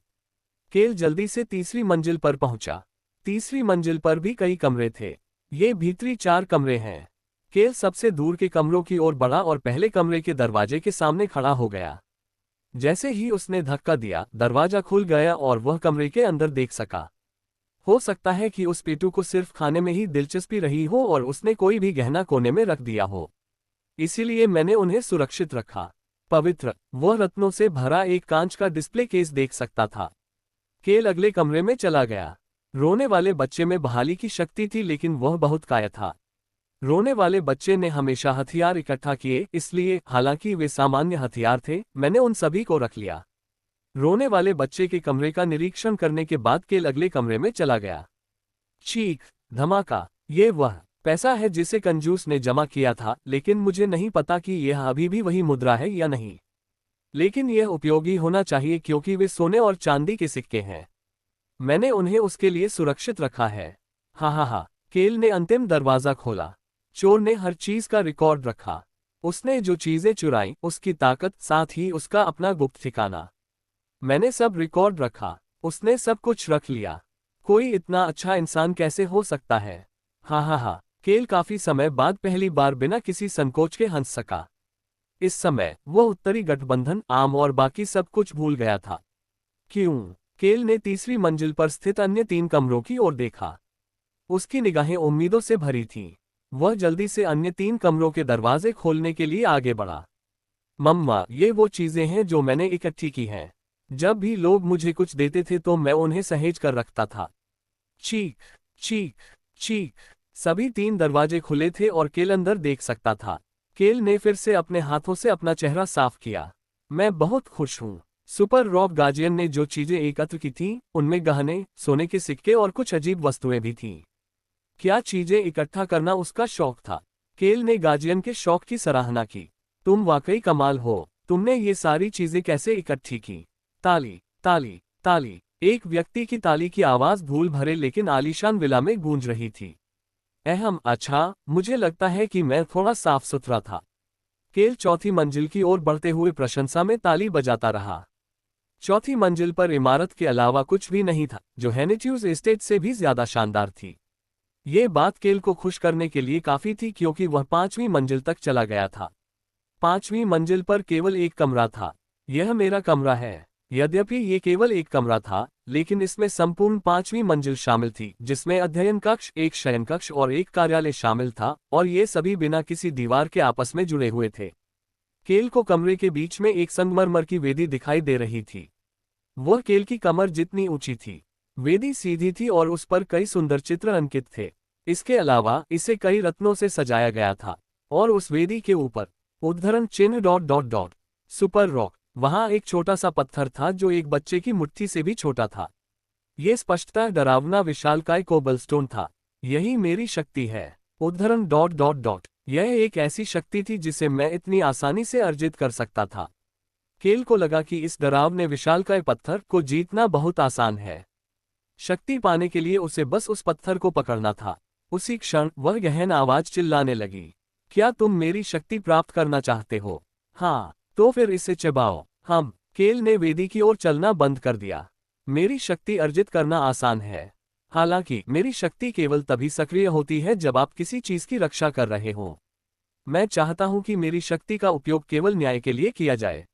[SPEAKER 1] केल जल्दी से तीसरी मंजिल पर पहुंचा। तीसरी मंजिल पर भी कई कमरे थे। ये भीतरी 4 कमरे हैं। केल सबसे दूर के कमरों की ओर बढ़ा और पहले कमरे के दरवाजे के सामने खड़ा हो गया। जैसे ही उसने धक्का दिया, दरवाजा खुल गया और वह कमरे के अंदर देख सका। हो सकता है कि उस पेटू को सिर्फ खाने में ही दिलचस्पी रही हो और उसने कोई भी गहना कोने में रख दिया हो। इसीलिए मैंने उन्हें सुरक्षित रखा। पवित्र। वह रत्नों से भरा एक कांच का डिस्प्ले केस देख सकता था। केल अगले कमरे में चला गया। रोने वाले बच्चे में बहाली की शक्ति थी, लेकिन वह बहुत काया था। रोने वाले बच्चे ने हमेशा हथियार इकट्ठा किए, इसलिए हालांकि वे सामान्य हथियार थे, मैंने उन सभी को रख लिया। रोने वाले बच्चे के कमरे का निरीक्षण करने के बाद केल अगले कमरे में चला गया। चीख। धमाका। ये वह पैसा है जिसे कंजूस ने जमा किया था, लेकिन मुझे नहीं पता कि यह अभी भी वही मुद्रा है या नहीं। लेकिन यह उपयोगी होना चाहिए क्योंकि वे सोने और चांदी के सिक्के हैं। मैंने उन्हें उसके लिए सुरक्षित रखा है। हा। केल ने अंतिम दरवाजा खोला। चोर ने हर चीज का रिकॉर्ड रखा। उसने जो चीजें चुराई, उसकी ताकत, साथ ही उसका अपना गुप्त ठिकाना। मैंने सब रिकॉर्ड रखा। उसने सब कुछ रख लिया। कोई इतना अच्छा इंसान कैसे हो सकता है? हा। केल काफी समय बाद पहली बार बिना किसी संकोच के हंस सका। इस समय वह उत्तरी गठबंधन, आम और बाकी सब कुछ भूल गया था। क्यों? केल ने तीसरी मंजिल पर स्थित अन्य 3 कमरों की ओर देखा। उसकी निगाहें उम्मीदों से भरी थीं। वह जल्दी से अन्य 3 कमरों के दरवाजे खोलने के लिए आगे बढ़ा। मम्मा, ये वो चीजें हैं जो मैंने इकट्ठी की हैं। जब भी लोग मुझे कुछ देते थे तो मैं उन्हें सहेज कर रखता था। चीख चीख चीख। सभी 3 दरवाजे खुले थे और केल अंदर देख सकता था। केल ने फिर से अपने हाथों से अपना चेहरा साफ किया। मैं बहुत खुश हूँ। सुपर रॉक गार्जियन ने जो चीजें एकत्र की थीं, उनमें गहने, सोने के सिक्के और कुछ अजीब वस्तुएं भी थीं। क्या चीजें इकट्ठा करना उसका शौक था? केल ने गार्जियन के शौक की सराहना की। तुम वाकई कमाल हो। तुमने ये सारी चीजें कैसे इकट्ठी की? ताली ताली ताली। एक व्यक्ति की ताली की आवाज धूल भरे लेकिन आलीशान विला में गूंज रही थी। अच्छा, मुझे लगता है कि मैं थोड़ा साफ सुथरा था। केल चौथी मंजिल की ओर बढ़ते हुए प्रशंसा में ताली बजाता रहा। चौथी मंजिल पर इमारत के अलावा कुछ भी नहीं था, जो हेनेट्यूज एस्टेट से भी ज्यादा शानदार थी। ये बात केल को खुश करने के लिए काफी थी क्योंकि वह 5वीं मंजिल तक चला गया था। 5वीं मंजिल पर केवल एक कमरा था। यह मेरा कमरा है। यद्यपि ये केवल एक कमरा था, लेकिन इसमें संपूर्ण 5वीं मंजिल शामिल थी, जिसमें अध्ययन कक्ष, एक शयन कक्ष और एक कार्यालय शामिल था, और ये सभी बिना किसी दीवार के आपस में जुड़े हुए थे। केल को कमरे के बीच में एक संगमरमर की वेदी दिखाई दे रही थी। वह केल की कमर जितनी ऊंची थी। वेदी सीधी थी और उस पर कई सुंदर चित्र अंकित थे। इसके अलावा इसे कई रत्नों से सजाया गया था, और उस वेदी के ऊपर उद्धरण चिन्ह ... सुपर रॉक। वहां एक छोटा सा पत्थर था जो एक बच्चे की मुट्ठी से भी छोटा था। यह स्पष्टता डरावना विशालकाय कोबलस्टोन था। यही मेरी शक्ति है। उद्धरण ... यह एक ऐसी शक्ति थी जिसे मैं इतनी आसानी से अर्जित कर सकता था। केल को लगा कि इस डरावने विशालकाय पत्थर को जीतना बहुत आसान है। शक्ति पाने के लिए उसे बस उस पत्थर को पकड़ना था। उसी क्षण वह गहन आवाज चिल्लाने लगी। क्या तुम मेरी शक्ति प्राप्त करना चाहते हो? हाँ, तो फिर इसे चबाओ। केल ने वेदी की ओर चलना बंद कर दिया। मेरी शक्ति अर्जित करना आसान है। हालांकि मेरी शक्ति केवल तभी सक्रिय होती है जब आप किसी चीज की रक्षा कर रहे हों। मैं चाहता हूं कि मेरी शक्ति का उपयोग केवल न्याय के लिए किया जाए।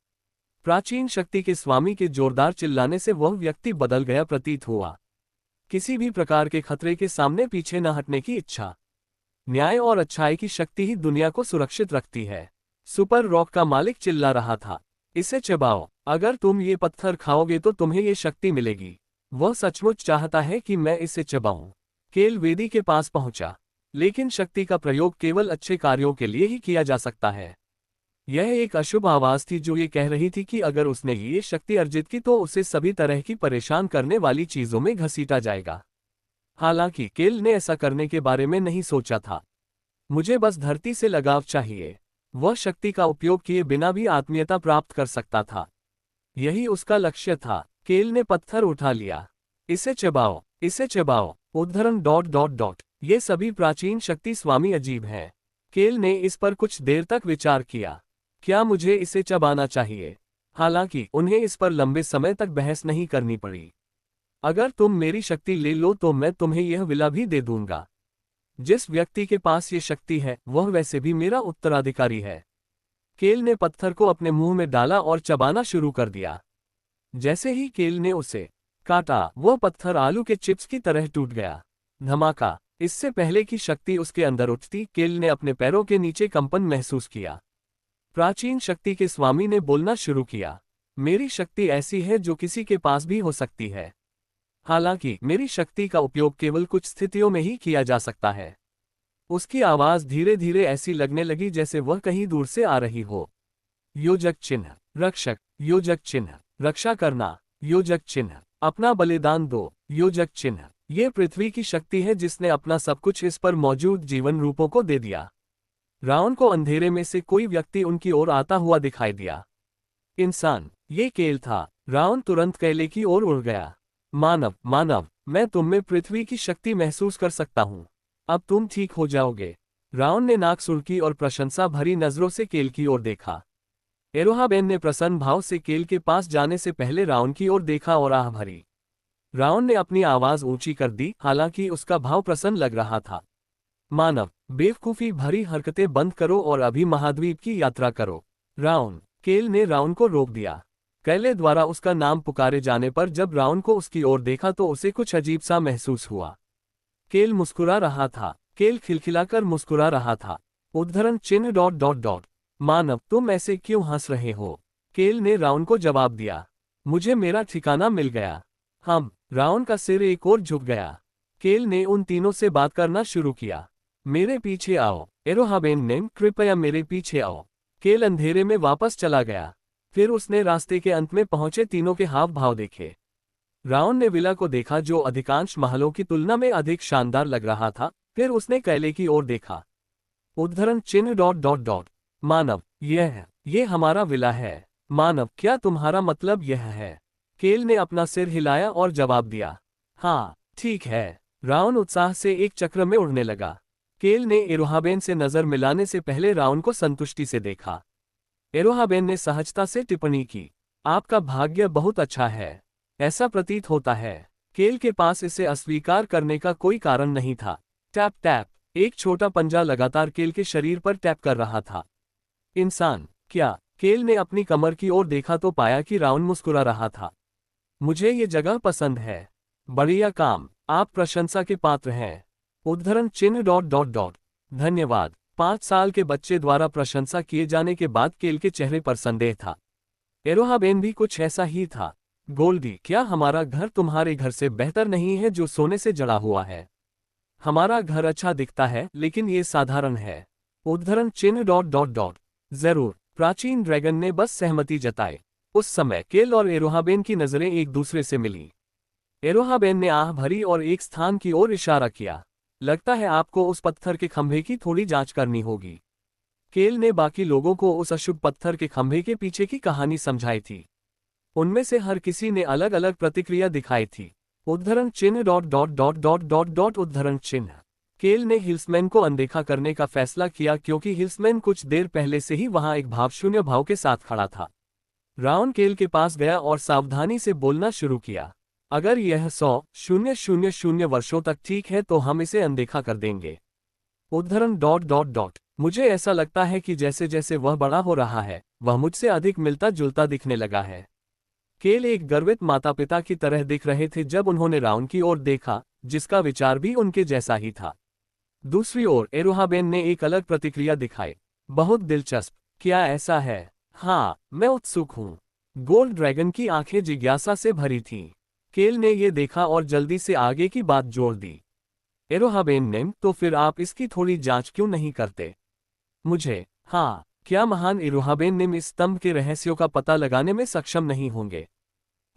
[SPEAKER 1] प्राचीन शक्ति के स्वामी के जोरदार चिल्लाने से वह व्यक्ति बदल गया प्रतीत हुआ। किसी भी प्रकार के खतरे के सामने पीछे न हटने की इच्छा। न्याय और अच्छाई की शक्ति ही दुनिया को सुरक्षित रखती है। सुपर रॉक का मालिक चिल्ला रहा था। इसे चबाओ। अगर तुम ये पत्थर खाओगे तो तुम्हें ये शक्ति मिलेगी। वह सचमुच चाहता है कि मैं इसे चबाऊं। केल वेदी के पास पहुंचा, लेकिन शक्ति का प्रयोग केवल अच्छे कार्यों के लिए ही किया जा सकता है। यह एक अशुभ आवाज थी जो ये कह रही थी कि अगर उसने ये शक्ति अर्जित की तो उसे सभी तरह की परेशान करने वाली चीजों में घसीटा जाएगा। हालांकि केल ने ऐसा करने के बारे में नहीं सोचा था। मुझे बस धरती से लगाव चाहिए। वह शक्ति का उपयोग किए बिना भी आत्मीयता प्राप्त कर सकता था। यही उसका लक्ष्य था। केल ने पत्थर उठा लिया। इसे चबाओ, इसे चबाओ। उद्धरण डॉट डॉट डॉट। ये सभी प्राचीन शक्ति स्वामी अजीब हैं। केल ने इस पर कुछ देर तक विचार किया। क्या मुझे इसे चबाना चाहिए? हालांकि उन्हें इस पर लंबे समय तक बहस नहीं करनी पड़ी। अगर तुम मेरी शक्ति ले लो तो मैं तुम्हें यह विला भी दे दूंगा। जिस व्यक्ति के पास ये शक्ति है वह वैसे भी मेरा उत्तराधिकारी है। केल ने पत्थर को अपने मुंह में डाला और चबाना शुरू कर दिया। जैसे ही केल ने उसे काटा वह पत्थर आलू के चिप्स की तरह टूट गया। धमाका। इससे पहले कि शक्ति उसके अंदर उठती, केल ने अपने पैरों के नीचे कंपन महसूस किया। प्राचीन शक्ति के स्वामी ने बोलना शुरू किया। मेरी शक्ति ऐसी है जो किसी के पास भी हो सकती है। हालांकि मेरी शक्ति का उपयोग केवल कुछ स्थितियों में ही किया जा सकता है। उसकी आवाज धीरे धीरे ऐसी लगने लगी जैसे वह कहीं दूर से आ रही हो। योजक चिन्ह, रक्षक, योजक चिन्ह, रक्षा करना, योजक चिन्ह, अपना बलिदान दो, योजक चिन्ह। ये पृथ्वी की शक्ति है जिसने अपना सब कुछ इस पर मौजूद जीवन रूपों को दे दिया। रावण को अंधेरे में से कोई व्यक्ति उनकी ओर आता हुआ दिखाई दिया। इंसान, ये केल था। रावण तुरंत कैले की ओर उड़ गया। मानव, मानव, मैं तुम में पृथ्वी की शक्ति महसूस कर सकता हूं। अब तुम ठीक हो जाओगे। रावण ने नाक सुड़की और प्रशंसा भरी नजरों से केल की ओर देखा। एरोहाबेन ने प्रसन्न भाव से केल के पास जाने से पहले रावण की ओर देखा और आह भरी। रावण ने अपनी आवाज ऊंची कर दी, हालांकि उसका भाव प्रसन्न लग रहा था। मानव, बेवकूफी भरी हरकतें बंद करो और अभी महाद्वीप की यात्रा करो। रावण। केल ने रावण को रोक दिया। कैले द्वारा उसका नाम पुकारे जाने पर जब रावण को उसकी ओर देखा तो उसे कुछ अजीब सा महसूस हुआ। केल मुस्कुरा रहा था। केल खिलखिलाकर मुस्कुरा रहा था। उद्धरण चिन्ह डॉट डॉट डॉट। मानव, तुम ऐसे क्यों हंस रहे हो? केल ने रावण को जवाब दिया। मुझे मेरा ठिकाना मिल गया। रावण का सिर एक ओर झुक गया। केल ने उन तीनों से बात करना शुरू किया। मेरे पीछे आओ। एरोहाबेन ने, कृपया मेरे पीछे आओ। केल अंधेरे में वापस चला गया। फिर उसने रास्ते के अंत में पहुंचे तीनों के हाव भाव देखे। रावण ने विला को देखा जो अधिकांश महलों की तुलना में अधिक शानदार लग रहा था। फिर उसने कैले की ओर देखा। उद्धरण चिन्ह डॉट डॉट डॉट। मानव, ये हमारा विला है। मानव, क्या तुम्हारा मतलब यह है? केल ने अपना सिर हिलाया और जवाब दिया। हाँ, ठीक है। रावण उत्साह से एक चक्र में उड़ने लगा। केल ने एरोहाबेन से नजर मिलाने से पहले रावण को संतुष्टि से देखा। एरोहाबेन ने सहजता से टिप्पणी की। आपका भाग्य बहुत अच्छा है। ऐसा प्रतीत होता है। केल के पास इसे अस्वीकार करने का कोई कारण नहीं था। Tap tap. एक छोटा पंजा लगातार केल के शरीर पर टैप कर रहा था। इंसान, क्या? केल ने अपनी कमर की ओर देखा तो पाया कि रावण मुस्कुरा रहा था। मुझे ये जगह पसंद है। बढ़िया काम। आप प्रशंसा के पात्र हैं। उद्धरण चिन्ह डॉट डॉट डॉट। धन्यवाद। 5 साल के बच्चे द्वारा प्रशंसा किए जाने के बाद केल के चेहरे पर संदेह था। एरोहाबेन भी कुछ ऐसा ही था। गोल्डी, क्या हमारा घर तुम्हारे घर से बेहतर नहीं है जो सोने से जड़ा हुआ है? हमारा घर अच्छा दिखता है लेकिन ये साधारण है। उद्धरण चिन्ह डॉट डॉट डॉट। जरूर। प्राचीन ड्रैगन ने बस सहमति जताई। उस समय केल और एरोहाबेन की नजरें एक दूसरे से मिली। एरोहाबेन ने आह भरी और एक स्थान की ओर इशारा किया। लगता है आपको उस पत्थर के खंभे की थोड़ी जांच करनी होगी। केल ने बाकी लोगों को उस अशुभ पत्थर के खंभे के पीछे की कहानी समझाई थी। उनमें से हर किसी ने अलग अलग प्रतिक्रिया दिखाई थी। उद्धरण चिन्ह dot dot dot dot dot dot. उद्धरण चिन्ह। केल ने हिल्समैन को अनदेखा करने का फैसला किया क्योंकि हिल्समैन कुछ देर पहले से ही वहां एक भावशून्य भाव के साथ खड़ा था। रावण केल के पास गया और सावधानी से बोलना शुरू किया। अगर यह 100,000 वर्षों तक ठीक है तो हम इसे अनदेखा कर देंगे। उद्धरण डॉट डॉट डॉट। मुझे ऐसा लगता है कि जैसे जैसे वह बड़ा हो रहा है वह मुझसे अधिक मिलता जुलता दिखने लगा है। केल एक गर्वित माता पिता की तरह दिख रहे थे जब उन्होंने रावण की ओर देखा, जिसका विचार भी उनके जैसा ही था। दूसरी ओर एरोहाबेन ने एक अलग प्रतिक्रिया दिखाई। बहुत दिलचस्प। क्या ऐसा है? हाँ, मैं उत्सुक हूँ। गोल्ड ड्रैगन की आंखें जिज्ञासा से भरी थीं। केल ने ये देखा और जल्दी से आगे की बात जोड़ दी। एरोहाबेन ने, तो फिर आप इसकी थोड़ी जांच क्यों नहीं करते? मुझे, हाँ, क्या महान एरोहाबेन ने इस स्तंभ के रहस्यों का पता लगाने में सक्षम नहीं होंगे?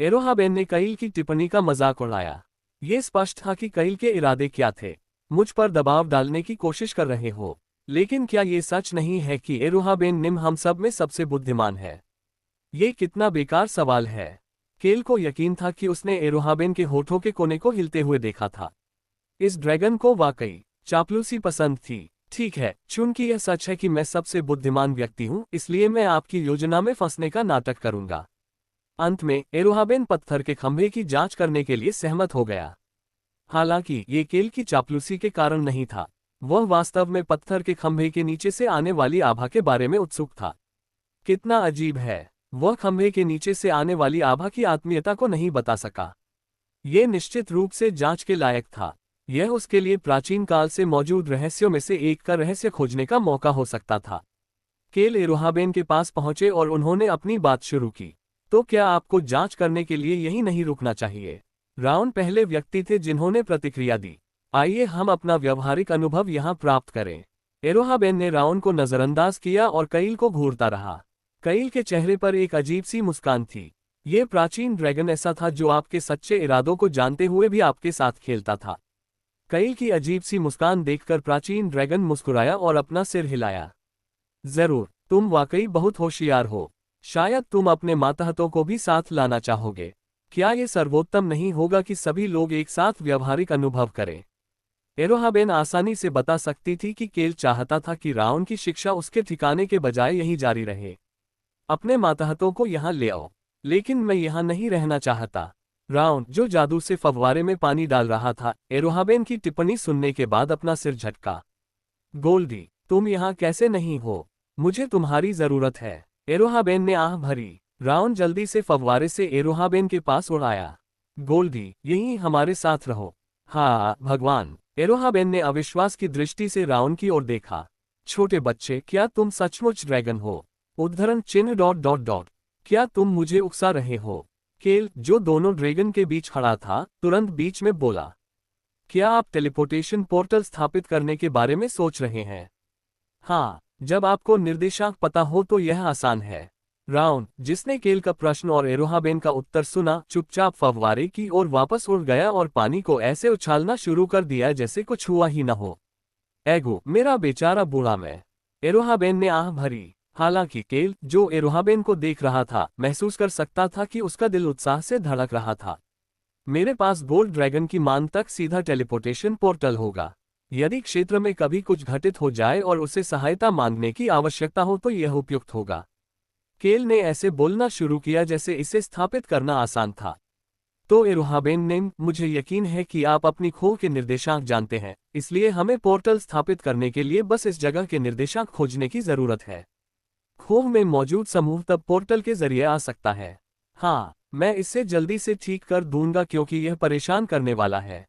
[SPEAKER 1] एरोहाबेन ने कईल की टिप्पणी का मजाक उड़ाया। ये स्पष्ट था कि कईल के इरादे क्या थे। मुझ पर दबाव डालने की कोशिश कर रहे हो। लेकिन क्या ये सच नहीं है कि एरोहाबेन निम हम सब में सबसे बुद्धिमान है? ये कितना बेकार सवाल है। केल को यकीन था कि उसने एरोहाबेन के होठों के कोने को हिलते हुए देखा था। इस ड्रैगन को वाकई चापलूसी पसंद थी। ठीक है, चूंकि यह सच है कि मैं सबसे बुद्धिमान व्यक्ति हूं, इसलिए मैं आपकी योजना में फंसने का नाटक करूंगा। अंत में एरोहाबेन पत्थर के खंभे की जांच करने के लिए सहमत हो गया। हालांकि ये केल की चापलूसी के कारण नहीं था। वह वास्तव में पत्थर के खंभे के नीचे से आने वाली आभा के बारे में उत्सुक था। कितना अजीब है, वह खंभे के नीचे से आने वाली आभा की आत्मीयता को नहीं बता सका। यह निश्चित रूप से जांच के लायक था। यह उसके लिए प्राचीन काल से मौजूद रहस्यों में से एक का रहस्य खोजने का मौका हो सकता था। केल एरोहाबेन के पास पहुंचे और उन्होंने अपनी बात शुरू की। तो क्या आपको जांच करने के लिए यही नहीं रुकना चाहिए? राउन पहले व्यक्ति थे जिन्होंने प्रतिक्रिया दी। आइए हम अपना व्यवहारिक अनुभव यहां प्राप्त करें। एरोहाबेन ने राउन को नजरअंदाज किया और कईल को घूरता रहा। कईल के चेहरे पर एक अजीब सी मुस्कान थी। यह प्राचीन ड्रैगन ऐसा था जो आपके सच्चे इरादों को जानते हुए भी आपके साथ खेलता था। कईल की अजीब सी मुस्कान देखकर प्राचीन ड्रैगन मुस्कुराया और अपना सिर हिलाया। जरूर, तुम वाकई बहुत होशियार हो। शायद तुम अपने मातहतों को भी साथ लाना चाहोगे। क्या ये सर्वोत्तम नहीं होगा कि सभी लोग एक साथ व्यवहारिक अनुभव करें? एरोहाबेन आसानी से बता सकती थी कि केल चाहता था कि राउन की शिक्षा उसके ठिकाने के बजाय यहीं जारी रहे। अपने मातहतों को यहाँ ले आओ। लेकिन मैं यहाँ नहीं रहना चाहता। राउन, जो जादू से फव्वारे में पानी डाल रहा था, एरोहाबेन की टिप्पणी सुनने के बाद अपना सिर झटका। गोल्डी, तुम यहाँ कैसे नहीं हो? मुझे तुम्हारी जरूरत है। एरोहाबेन ने आह भरी। राउन जल्दी से फव्वारे से एरोहाबेन के पास उड़ आया। गोल्डी, यहीं हमारे साथ रहो। हाँ भगवान। एरोहाबेन ने अविश्वास की दृष्टि से राउन की ओर देखा। छोटे बच्चे, क्या तुम सचमुच ड्रैगन हो? उद्धरण चिन्ह डॉट डॉट डॉट। क्या तुम मुझे उकसा रहे हो? केल, जो दोनों ड्रैगन के बीच खड़ा था, तुरंत बीच में बोला। क्या आप टेलीपोर्टेशन पोर्टल स्थापित करने के बारे में सोच रहे हैं? हाँ, जब आपको निर्देशांक पता हो तो यह आसान है। राउन, जिसने केल का प्रश्न और एरोहाबेन का उत्तर सुना, चुपचाप फव्वारे की ओर वापस उड़ गया और पानी को ऐसे उछालना शुरू कर दिया जैसे कुछ हुआ ही न हो। एगो, मेरा बेचारा बूढ़ा मैं। एरोहाबेन ने आह भरी। हालांकि केल, जो एरोहाबेन को देख रहा था, महसूस कर सकता था कि उसका दिल उत्साह से धड़क रहा था। मेरे पास गोल्ड ड्रैगन की मान तक सीधा टेलीपोर्टेशन पोर्टल होगा। यदि क्षेत्र में कभी कुछ घटित हो जाए और उसे सहायता मांगने की आवश्यकता हो तो यह उपयुक्त होगा। केल ने ऐसे बोलना शुरू किया जैसे इसे स्थापित करना आसान था। तो एरोहाबेन ने, मुझे यकीन है कि आप अपनी खोह के निर्देशांक जानते हैं, इसलिए हमें पोर्टल स्थापित करने के लिए बस इस जगह के निर्देशांक खोजने की जरूरत है। खोह में मौजूद समूह तब पोर्टल के जरिए आ सकता है। हाँ, मैं इसे जल्दी से ठीक कर दूंगा क्योंकि यह परेशान करने वाला है।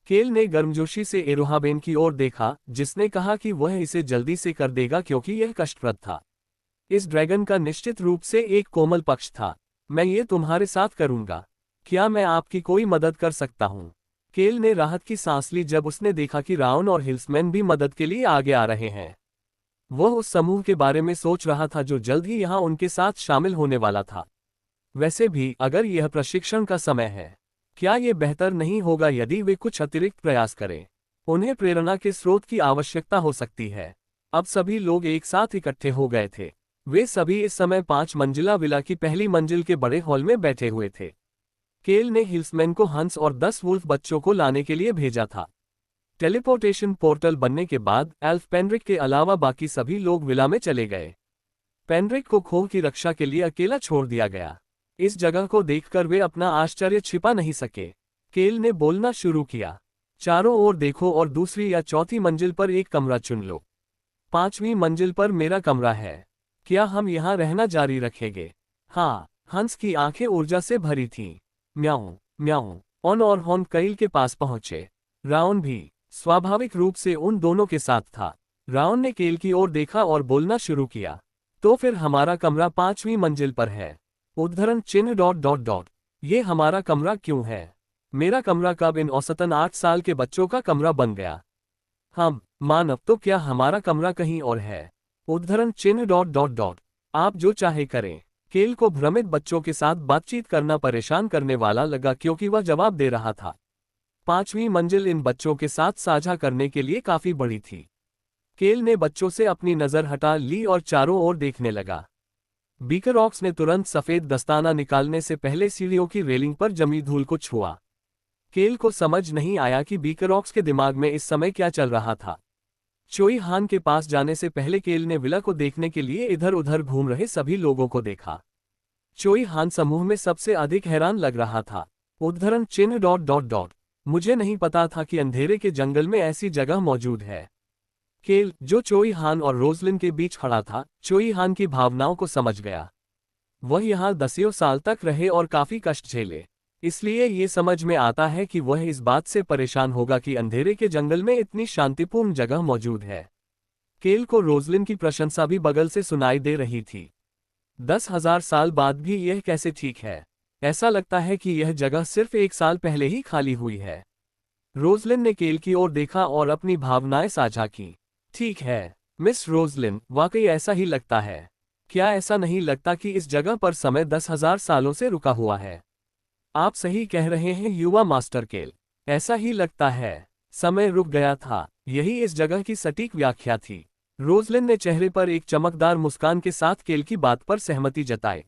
[SPEAKER 1] केल ने गर्मजोशी से एरोहाबेन की ओर देखा, जिसने कहा कि वह इसे जल्दी से कर देगा क्योंकि यह कष्टप्रद था। इस ड्रैगन का निश्चित रूप से एक कोमल पक्ष था। मैं ये तुम्हारे साथ करूंगा। क्या मैं आपकी कोई मदद कर सकता हूं? केल ने राहत की सांस ली जब उसने देखा कि राउन और हिल्समैन भी मदद के लिए आगे आ रहे हैं। वह उस समूह के बारे में सोच रहा था जो जल्द ही यहां उनके साथ शामिल होने वाला था। वैसे भी, अगर यह प्रशिक्षण का समय है, क्या यह बेहतर नहीं होगा यदि वे कुछ अतिरिक्त प्रयास करें? उन्हें प्रेरणा के स्रोत की आवश्यकता हो सकती है। अब सभी लोग एक साथ इकट्ठे हो गए थे। वे सभी इस समय 5 मंजिला विला की पहली मंजिल के बड़े हॉल में बैठे हुए थे। केल ने हिल्समैन को हंस और 10 वुल्फ बच्चों को लाने के लिए भेजा था। टेलीपोर्टेशन पोर्टल बनने के बाद एल्फ पेनरिक के अलावा बाकी सभी लोग विला में चले गए। पेनरिक को खोह की रक्षा के लिए अकेला छोड़ दिया गया। इस जगह को देखकर वे अपना आश्चर्य छिपा नहीं सके। केल ने बोलना शुरू किया। चारों ओर देखो और दूसरी या चौथी मंजिल पर एक कमरा चुन लो। 5वीं मंजिल पर मेरा कमरा है। क्या हम यहाँ रहना जारी रखेंगे? हाँ। हंस की आंखें ऊर्जा से भरी थीं। म्याऊं, म्याऊं। ऑन और हॉर्न कईल के पास पहुंचे। राउन भी स्वाभाविक रूप से उन दोनों के साथ था। राउन ने केल की ओर देखा और बोलना शुरू किया। तो फिर हमारा कमरा 5वीं मंजिल पर है। उद्धरण चिन्ह डॉट डॉट डॉट। ये हमारा कमरा क्यों है? मेरा कमरा कब इन औसतन 8 साल के बच्चों का कमरा बन गया? हम मानव तो क्या हमारा कमरा कहीं और है? उद्धरण चिन्ह डॉट डॉट डॉट। आप जो चाहे करें। केल को भ्रमित बच्चों के साथ बातचीत करना परेशान करने वाला लगा क्योंकि वह जवाब दे रहा था। 5वीं मंजिल इन बच्चों के साथ साझा करने के लिए काफी बड़ी थी। केल ने बच्चों से अपनी नजर हटा ली और चारों ओर देखने लगा। बीकरॉक्स ने तुरंत सफेद दस्ताना निकालने से पहले सीढ़ियों की रेलिंग पर जमी धूल को छुआ। केल को समझ नहीं आया कि बीकरॉक्स के दिमाग में इस समय क्या चल रहा था। चोई हान के पास जाने से पहले केल ने विला को देखने के लिए इधर उधर घूम रहे सभी लोगों को देखा। चोई हान समूह में सबसे अधिक हैरान लग रहा था। उद्धरण चिन्ह डॉट डॉट डॉट। मुझे नहीं पता था कि अंधेरे के जंगल में ऐसी जगह मौजूद है। केल, जो चोई हान और रोजलिन के बीच खड़ा था, चोई हान की भावनाओं को समझ गया। वह यहाँ दसियों साल तक रहे और काफी कष्ट झेले, इसलिए ये समझ में आता है कि वह इस बात से परेशान होगा कि अंधेरे के जंगल में इतनी शांतिपूर्ण जगह मौजूद है। केल को रोजलिन की प्रशंसा भी बगल से सुनाई दे रही थी। 10,000 साल बाद भी यह कैसे ठीक है? ऐसा लगता है कि यह जगह सिर्फ 1 साल पहले ही खाली हुई है। रोजलिन ने केल की ओर देखा और अपनी भावनाएं साझा की। ठीक है, मिस रोजलिन, वाकई ऐसा ही लगता है। क्या ऐसा नहीं लगता कि इस जगह पर समय 10,000 सालों से रुका हुआ है? आप सही कह रहे हैं युवा मास्टर केल, ऐसा ही लगता है। समय रुक गया था, यही इस जगह की सटीक व्याख्या थी। रोजलिन ने चेहरे पर एक चमकदार मुस्कान के साथ केल की बात पर सहमति जताई।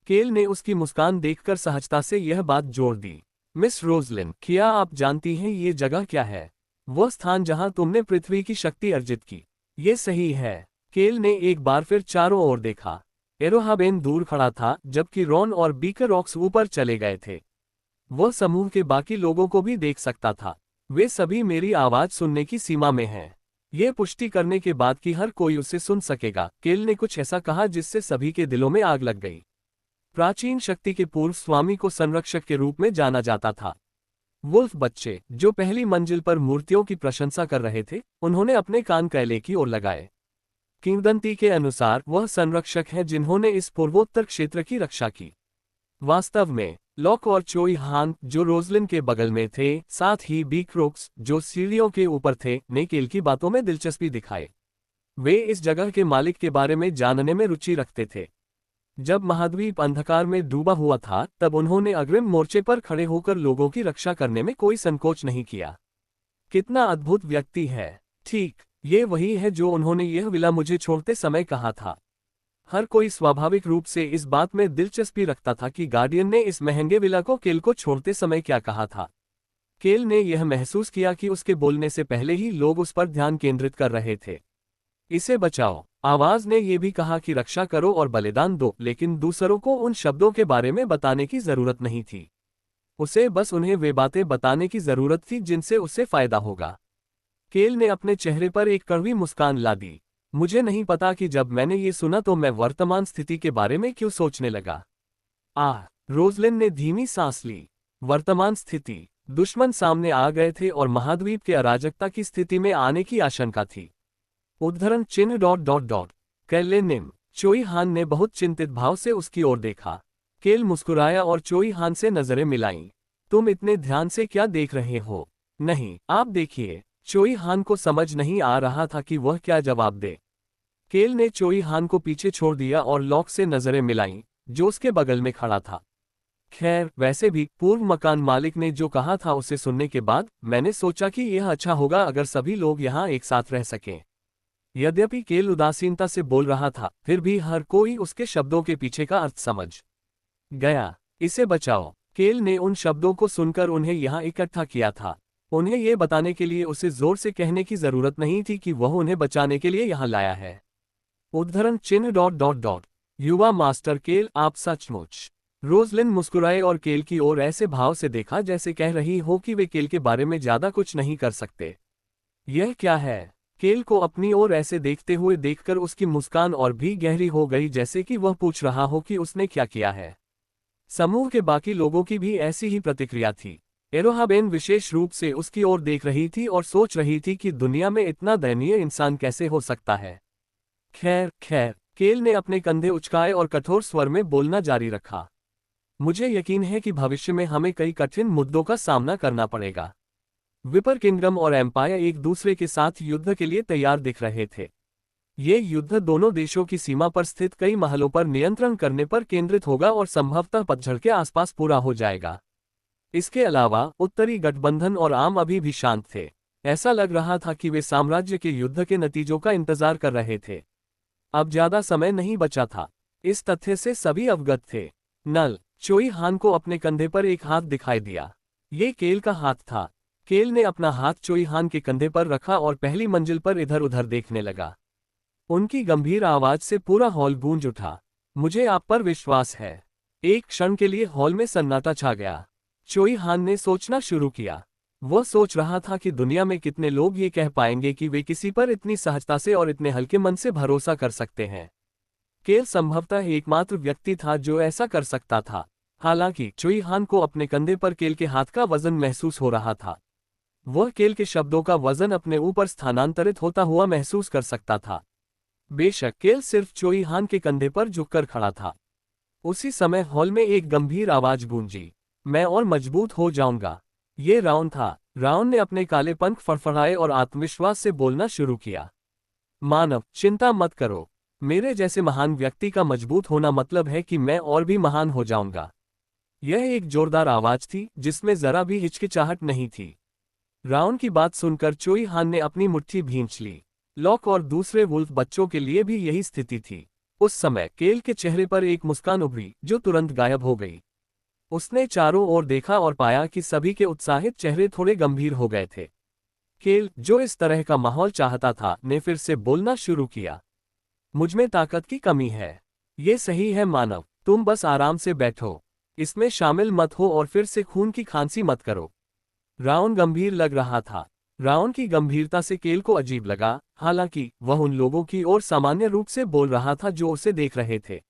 [SPEAKER 1] केल ने उसकी मुस्कान देखकर सहजता से यह बात जोड़ दी। मिस रोजलिन, क्या आप जानती हैं ये जगह क्या है? वह स्थान जहां तुमने पृथ्वी की शक्ति अर्जित की। ये सही है। केल ने एक बार फिर चारों ओर देखा। एरोहाबेन दूर खड़ा था, जबकि रॉन और बीकरॉक्स ऊपर चले गए थे। वह समूह के बाकी लोगों को भी देख सकता था। वे सभी मेरी आवाज सुनने की सीमा में हैं। ये पुष्टि करने के बाद कि हर कोई उसे सुन सकेगा, केल ने कुछ ऐसा कहा जिससे सभी के दिलों में आग लग गई। प्राचीन शक्ति के पूर्व स्वामी को संरक्षक के रूप में जाना जाता था। वुल्फ बच्चे, जो पहली मंजिल पर मूर्तियों की प्रशंसा कर रहे थे, उन्होंने अपने कान कैले की ओर लगाए। किंवदंती के अनुसार वह संरक्षक हैं जिन्होंने इस पूर्वोत्तर क्षेत्र की रक्षा की। वास्तव में लॉक और चोई हान, जो रोजलिन के बगल में थे, साथ ही बीकरॉक्स, जो सीढ़ियों के ऊपर थे, ने केल की बातों में दिलचस्पी दिखाई। वे इस जगह के मालिक के बारे में जानने में रुचि रखते थे। जब महाद्वीप अंधकार में डूबा हुआ था, तब उन्होंने अग्रिम मोर्चे पर खड़े होकर लोगों की रक्षा करने में कोई संकोच नहीं किया। कितना अद्भुत व्यक्ति है। ठीक, ये वही है जो उन्होंने यह विला मुझे छोड़ते समय कहा था। हर कोई स्वाभाविक रूप से इस बात में दिलचस्पी रखता था कि गार्डियन ने इस महंगे विला को केल को छोड़ते समय क्या कहा था। केल ने यह महसूस किया कि उसके बोलने से पहले ही लोग उस पर ध्यान केंद्रित कर रहे थे। इसे बचाओ। आवाज ने यह भी कहा कि रक्षा करो और बलिदान दो, लेकिन दूसरों को उन शब्दों के बारे में बताने की जरूरत नहीं थी। उसे बस उन्हें वे बातें बताने की जरूरत थी जिनसे उसे फायदा होगा। केल ने अपने चेहरे पर एक कड़वी मुस्कान ला दी। मुझे नहीं पता कि जब मैंने ये सुना तो मैं वर्तमान स्थिति के बारे में क्यों सोचने लगा। रोजलिन ने धीमी सांस ली। वर्तमान स्थिति, दुश्मन सामने आ गए थे और महाद्वीप के अराजकता की स्थिति में आने की आशंका थी। उद्धरण चिन्ह डॉट डॉट डॉट। कैलेनिम, चोई हान ने बहुत चिंतित भाव से उसकी ओर देखा। केल मुस्कुराया और चोई हान से नजरें मिलाईं। तुम इतने ध्यान से क्या देख रहे हो? नहीं, आप देखिए। चोई हान को समझ नहीं आ रहा था कि वह क्या जवाब दे। केल ने चोई हान को पीछे छोड़ दिया और लॉक से नजरें मिलाईं, जो उसके बगल में खड़ा था। खैर, वैसे भी पूर्व मकान मालिक ने जो कहा था उसे सुनने के बाद मैंने सोचा कि यह अच्छा होगा अगर सभी लोग यहाँ एक साथ रह सकें। यद्यपि केल उदासीनता से बोल रहा था, फिर भी हर कोई उसके शब्दों के पीछे का अर्थ समझ गया। इसे बचाओ। केल ने उन शब्दों को सुनकर उन्हें यहाँ इकट्ठा किया था। उन्हें यह बताने के लिए उसे जोर से कहने की जरूरत नहीं थी कि वह उन्हें बचाने के लिए यहाँ लाया है। उद्धरण चिन्ह डॉट डॉट डॉट। युवा मास्टर केल, आप सचमुच। रोजलिन मुस्कुराए और केल की ओर ऐसे भाव से देखा जैसे कह रही हो कि वे केल के बारे में ज्यादा कुछ नहीं कर सकते। यह क्या है? केल को अपनी ओर ऐसे देखते हुए देखकर उसकी मुस्कान और भी गहरी हो गई, जैसे कि वह पूछ रहा हो कि उसने क्या किया है। समूह के बाकी लोगों की भी ऐसी ही प्रतिक्रिया थी। एरोहाबेन विशेष रूप से उसकी ओर देख रही थी और सोच रही थी कि दुनिया में इतना दयनीय इंसान कैसे हो सकता है। खैर, केल ने अपने कंधे उचकाए और कठोर स्वर में बोलना जारी रखा। मुझे यकीन है कि भविष्य में हमें कई कठिन मुद्दों का सामना करना पड़ेगा। विपर किंगडम और एम्पायर एक दूसरे के साथ युद्ध के लिए तैयार दिख रहे थे। ये युद्ध दोनों देशों की सीमा पर स्थित कई महलों पर नियंत्रण करने पर केंद्रित होगा और संभवतः पतझड़ के आसपास पूरा हो जाएगा। इसके अलावा उत्तरी गठबंधन और आम अभी भी शांत थे। ऐसा लग रहा था कि वे साम्राज्य के युद्ध के नतीजों का इंतजार कर रहे थे। अब ज्यादा समय नहीं बचा था। इस तथ्य से सभी अवगत थे। नल चोई हान को अपने कंधे पर एक हाथ दिखाई दिया। ये केल का हाथ था। केल ने अपना हाथ चोई हान के कंधे पर रखा और पहली मंजिल पर इधर उधर देखने लगा। उनकी गंभीर आवाज से पूरा हॉल गूंज उठा। मुझे आप पर विश्वास है। एक क्षण के लिए हॉल में सन्नाटा छा गया। चोई हान ने सोचना शुरू किया। वह सोच रहा था कि दुनिया में कितने लोग ये कह पाएंगे कि वे किसी पर इतनी सहजता से और इतने हल्के मन से भरोसा कर सकते हैं। केल संभवतः एकमात्र व्यक्ति था जो ऐसा कर सकता था। हालांकि चोई हान को अपने कंधे पर केल के हाथ का वजन महसूस हो रहा था। वह केल के शब्दों का वजन अपने ऊपर स्थानांतरित होता हुआ महसूस कर सकता था। बेशक केल सिर्फ चोई हान के कंधे पर झुककर खड़ा था। उसी समय हॉल में एक गंभीर आवाज गूंजी। मैं और मजबूत हो जाऊंगा। ये राउन था। राउन ने अपने काले पंख फड़फड़ाए और आत्मविश्वास से बोलना शुरू किया। मानव, चिंता मत करो। मेरे जैसे महान व्यक्ति का मजबूत होना मतलब है कि मैं और भी महान हो जाऊंगा। यह एक जोरदार आवाज थी जिसमें जरा भी हिचकिचाहट नहीं थी। राउन की बात सुनकर चोई हान ने अपनी मुट्ठी भींच ली। लॉक और दूसरे वुल्फ बच्चों के लिए भी यही स्थिति थी। उस समय केल के चेहरे पर एक मुस्कान उभरी जो तुरंत गायब हो गई। उसने चारों ओर देखा और पाया कि सभी के उत्साहित चेहरे थोड़े गंभीर हो गए थे। केल, जो इस तरह का माहौल चाहता था, ने फिर से बोलना शुरू किया। मुझमें ताकत की कमी है। ये सही है मानव, तुम बस आराम से बैठो। इसमें शामिल मत हो और फिर से खून की खांसी मत करो। राउन गंभीर लग रहा था। राउन की गंभीरता से केल को अजीब लगा, हालांकि वह उन लोगों की ओर सामान्य रूप से बोल रहा था जो उसे देख रहे थे।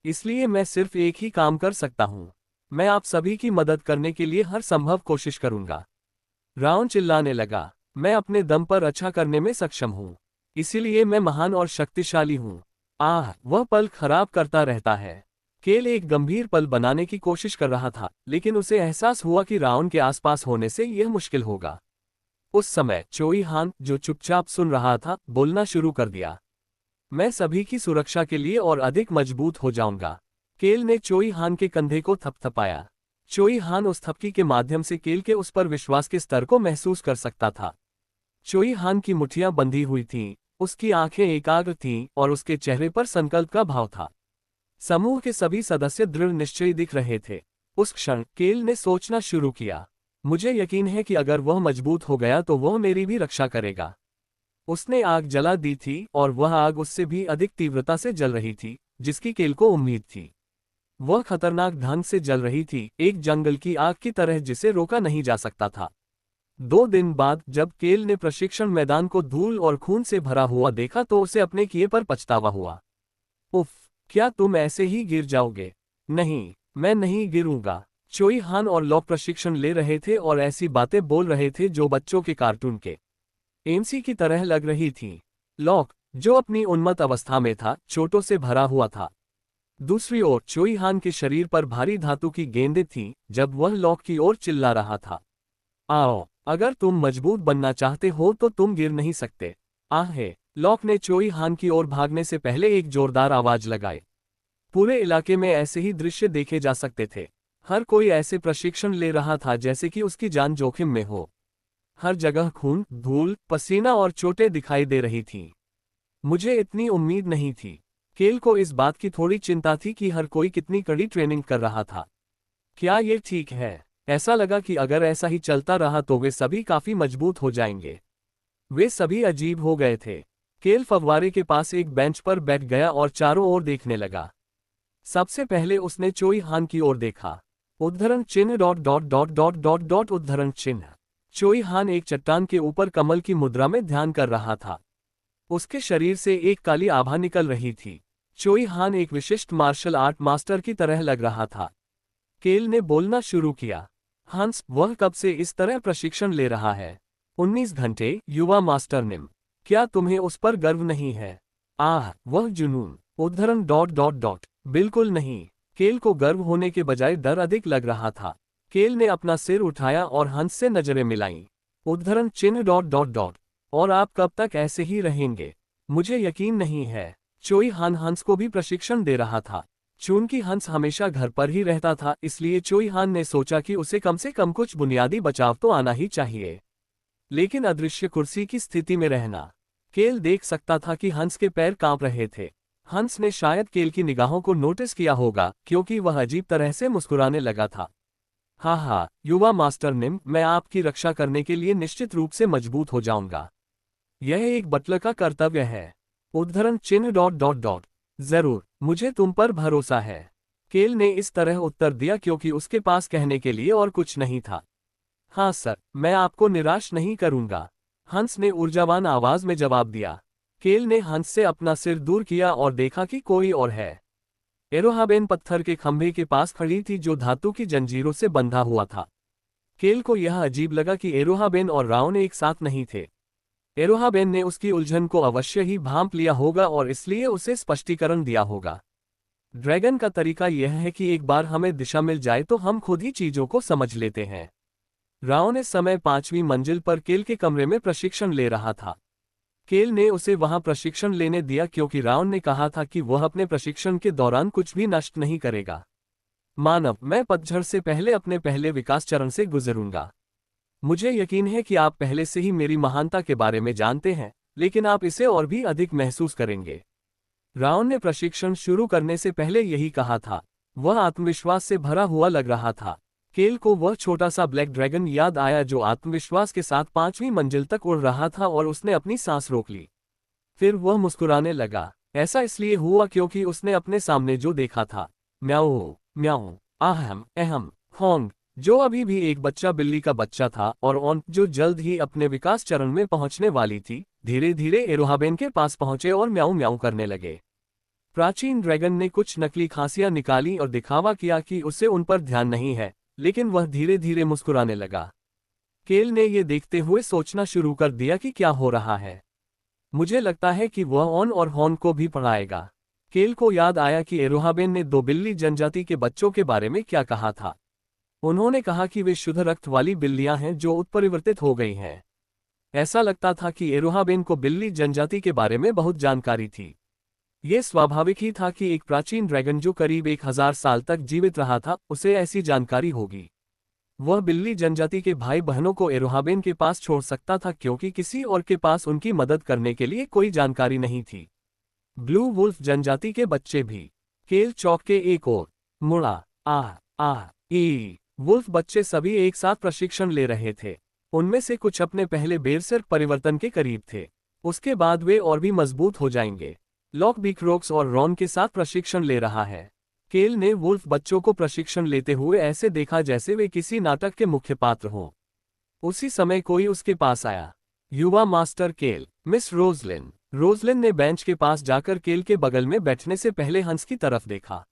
[SPEAKER 1] इसलिए मैं सिर्फ एक ही काम कर सकता हूं। मैं आप सभी की मदद करने के लिए हर संभव कोशिश करूंगा। राउन चिल्लाने लगा। मैं अपने दम पर अच्छा करने में सक्षम हूं। इसीलिए मैं महान और शक्तिशाली हूं। वह पल खराब करता रहता है। केल एक गंभीर पल बनाने की कोशिश कर रहा था, लेकिन उसे एहसास हुआ कि राउन के आसपास होने से यह मुश्किल होगा। उस समय चोई हान, जो चुपचाप सुन रहा था, बोलना शुरू कर दिया। मैं सभी की सुरक्षा के लिए और अधिक मजबूत हो जाऊंगा। केल ने चोई हान के कंधे को थपथपाया। चोई हान उस थपकी के माध्यम से केल के उस पर विश्वास के स्तर को महसूस कर सकता था। चोई हान की मुठ्ठियां बंधी हुई थीं, उसकी आंखें एकाग्र थीं और उसके चेहरे पर संकल्प का भाव था। समूह के सभी सदस्य दृढ़ निश्चयी दिख रहे थे। उस क्षण केल ने सोचना शुरू किया। मुझे यकीन है कि अगर वह मजबूत हो गया तो वह मेरी भी रक्षा करेगा। उसने आग जला दी थी और वह आग उससे भी अधिक तीव्रता से जल रही थी जिसकी केल को उम्मीद थी। वह खतरनाक ढंग से जल रही थी, एक जंगल की आग की तरह जिसे रोका नहीं जा सकता था। 2 दिन बाद जब केल ने प्रशिक्षण मैदान को धूल और खून से भरा हुआ देखा तो उसे अपने किए पर पछतावा हुआ। उफ, क्या तुम ऐसे ही गिर जाओगे? नहीं, मैं नहीं गिरूंगा। चोई हान और लॉक प्रशिक्षण ले रहे थे और ऐसी बातें बोल रहे थे जो बच्चों के कार्टून के एमसी की तरह लग रही थीं। लॉक, जो अपनी उन्मत्त अवस्था में था, चोटों से भरा हुआ था। दूसरी ओर चोई हान के शरीर पर भारी धातु की गेंदें थीं जब वह लॉक की ओर चिल्ला रहा था। आओ, अगर तुम मजबूत बनना चाहते हो तो तुम गिर नहीं सकते। आहे, लॉक ने चोई हान की ओर भागने से पहले एक जोरदार आवाज लगाई। पूरे इलाके में ऐसे ही दृश्य देखे जा सकते थे। हर कोई ऐसे प्रशिक्षण ले रहा था जैसे कि उसकी जान जोखिम में हो। हर जगह खून, धूल, पसीना और चोटें दिखाई दे रही थीं। मुझे इतनी उम्मीद नहीं थी। केल को इस बात की थोड़ी चिंता थी कि हर कोई कितनी कड़ी ट्रेनिंग कर रहा था। क्या ये ठीक है? ऐसा लगा कि अगर ऐसा ही चलता रहा तो वे सभी काफी मजबूत हो जाएंगे। वे सभी अजीब हो गए थे। केल फव्वारे के पास एक बेंच पर बैठ गया और चारों ओर देखने लगा। सबसे पहले उसने चोई हान की ओर देखा। उद्धरण चिन्ह dot dot dot dot dot dot उद्धरण चिन्ह। चोई हान एक चट्टान के ऊपर कमल की मुद्रा में ध्यान कर रहा था। उसके शरीर से एक काली आभा निकल रही थी। चोई हान एक विशिष्ट मार्शल आर्ट मास्टर की तरह लग रहा था। केल ने बोलना शुरू किया। हंस, वह कब से इस तरह प्रशिक्षण ले रहा है? 19 घंटे, युवा मास्टर निम। क्या तुम्हें उस पर गर्व नहीं है? वह जुनून। उद्धरण डॉट डॉट डॉट। बिल्कुल नहीं। केल को गर्व होने के बजाय डर अधिक लग रहा था। केल ने अपना सिर उठाया और हंस से नजरें मिलाईं। उद्धरण चिन्ह डॉट डॉट डॉट। और आप कब तक ऐसे ही रहेंगे? मुझे यकीन नहीं है। चोई हान हंस को भी प्रशिक्षण दे रहा था। चूंकि हंस हमेशा घर पर ही रहता था, इसलिए चोई हान ने सोचा कि उसे कम से कम कुछ बुनियादी बचाव तो आना ही चाहिए। लेकिन अदृश्य कुर्सी की स्थिति में रहना। केल देख सकता था कि हंस के पैर कांप रहे थे। हंस ने शायद केल की निगाहों को नोटिस किया होगा, क्योंकि वह अजीब तरह से मुस्कुराने लगा था। हाँ, युवा मास्टर निम, मैं आपकी रक्षा करने के लिए निश्चित रूप से मजबूत हो जाऊंगा। यह एक बटलर का कर्तव्य है। उद्धरण चिन्ह डॉट डॉट डॉट। जरूर, मुझे तुम पर भरोसा है। केल ने इस तरह उत्तर दिया क्योंकि उसके पास कहने के लिए और कुछ नहीं था। हाँ सर, मैं आपको निराश नहीं करूंगा, हंस ने ऊर्जावान आवाज में जवाब दिया। केल ने हंस से अपना सिर दूर किया और देखा कि कोई और है। एरोहाबेन पत्थर के खंभे के पास खड़ी थी, जो धातु की जंजीरों से बंधा हुआ था। केल को यह अजीब लगा कि एरोहाबेन और राउन एक साथ नहीं थे। एरोहाबेन ने उसकी उलझन को अवश्य ही भांप लिया होगा और इसलिए उसे स्पष्टीकरण दिया होगा। ड्रैगन का तरीका यह है कि एक बार हमें दिशा मिल जाए तो हम खुद ही चीजों को समझ लेते हैं। राव इस समय 5वीं मंजिल पर केल के कमरे में प्रशिक्षण ले रहा था। केल ने उसे वहां प्रशिक्षण लेने दिया क्योंकि राव ने कहा था कि वह अपने प्रशिक्षण के दौरान कुछ भी नष्ट नहीं करेगा। मानव, मैं पतझड़ से पहले अपने पहले विकास चरण से गुजरूंगा। मुझे यकीन है कि आप पहले से ही मेरी महानता के बारे में जानते हैं, लेकिन आप इसे और भी अधिक महसूस करेंगे। राव ने प्रशिक्षण शुरू करने से पहले यही कहा था। वह आत्मविश्वास से भरा हुआ लग रहा था। केल को वह छोटा सा ब्लैक ड्रैगन याद आया जो आत्मविश्वास के साथ 5वीं मंजिल तक उड़ रहा था और उसने अपनी सांस रोक ली। फिर वह मुस्कुराने लगा। ऐसा इसलिए हुआ क्योंकि उसने अपने सामने जो देखा था। म्याऊ म्याऊ, आहम अहम, होंग, जो अभी भी एक बच्चा बिल्ली का बच्चा था, और ऑन, जो जल्द ही अपने विकास चरण में पहुंचने वाली थी, धीरे धीरे एरोहाबेन के पास पहुंचे और म्याऊ म्याऊ करने लगे। प्राचीन ड्रैगन ने कुछ नकली खांसियां निकाली और दिखावा किया कि उसे उन पर ध्यान नहीं है, लेकिन वह धीरे धीरे मुस्कुराने लगा। केल ने यह देखते हुए सोचना शुरू कर दिया कि क्या हो रहा है। मुझे लगता है कि वह ऑन और हॉर्न को भी पढ़ाएगा। केल को याद आया कि एरोहाबेन ने 2 बिल्ली जनजाति के बच्चों के बारे में क्या कहा था। उन्होंने कहा कि वे शुद्ध रक्त वाली बिल्लियां हैं जो उत्परिवर्तित हो गई हैं। ऐसा लगता था कि एरोहाबेन को बिल्ली जनजाति के बारे में बहुत जानकारी थी। यह स्वाभाविक ही था कि एक प्राचीन ड्रैगन जो करीब 1000 साल तक जीवित रहा था, उसे ऐसी जानकारी होगी। वह बिल्ली जनजाति के भाई बहनों को एरोहाबेन के पास छोड़ सकता था क्योंकि किसी और के पास उनकी मदद करने के लिए कोई जानकारी नहीं थी। ब्लू वुल्फ जनजाति के बच्चे भी। केल चौक के एक और मुड़ा। ई वुल्फ बच्चे सभी एक साथ प्रशिक्षण ले रहे थे। उनमें से कुछ अपने पहले बेरसर्क परिवर्तन के करीब थे। उसके बाद वे और भी मजबूत हो जाएंगे। लॉक बीक्रोक्स और रॉन के साथ प्रशिक्षण ले रहा है। केल ने वुल्फ बच्चों को प्रशिक्षण लेते हुए ऐसे देखा जैसे वे किसी नाटक के मुख्य पात्र हों। उसी समय कोई उसके पास आया। युवा मास्टर केल, मिस रोजलिन। रोजलिन ने बेंच के पास जाकर केल के बगल में बैठने से पहले हंस की तरफ देखा।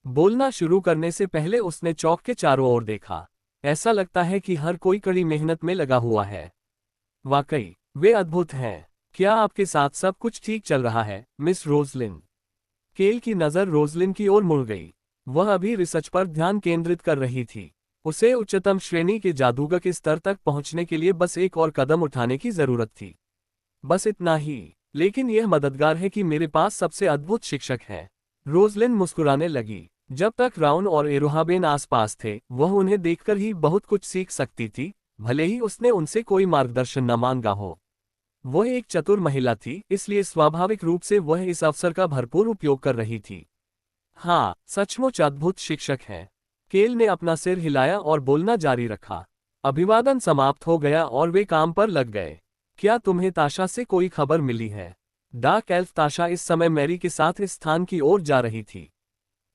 [SPEAKER 1] बोलना शुरू करने से पहले उसने चौक के चारों ओर देखा। ऐसा लगता है कि हर कोई कड़ी मेहनत में लगा हुआ है। वाकई, वे अद्भुत हैं। क्या आपके साथ सब कुछ ठीक चल रहा है, मिस रोजलिन? केल की नज़र रोजलिन की ओर मुड़ गई। वह अभी रिसर्च पर ध्यान केंद्रित कर रही थी। उसे उच्चतम श्रेणी के जादूगर के स्तर तक पहुंचने के लिए बस एक और कदम उठाने की जरूरत थी। बस इतना ही। लेकिन यह मददगार है कि मेरे पास सबसे अद्भुत शिक्षक है। रोजलिन मुस्कुराने लगी। जब तक राउन और एरोहाबेन आसपास थे, वह उन्हें देखकर ही बहुत कुछ सीख सकती थी, भले ही उसने उनसे कोई मार्गदर्शन न मांगा हो। वह एक चतुर महिला थी, इसलिए स्वाभाविक रूप से वह इस अवसर का भरपूर उपयोग कर रही थी। हाँ, सचमुच अद्भुत शिक्षक है। केल ने अपना सिर हिलाया और बोलना जारी रखा। अभिवादन समाप्त हो गया और वे काम पर लग गए। क्या तुम्हें ताशा से कोई खबर मिली है? डार्क एल्फ ताशा इस समय मैरी के साथ इस स्थान की ओर जा रही थी।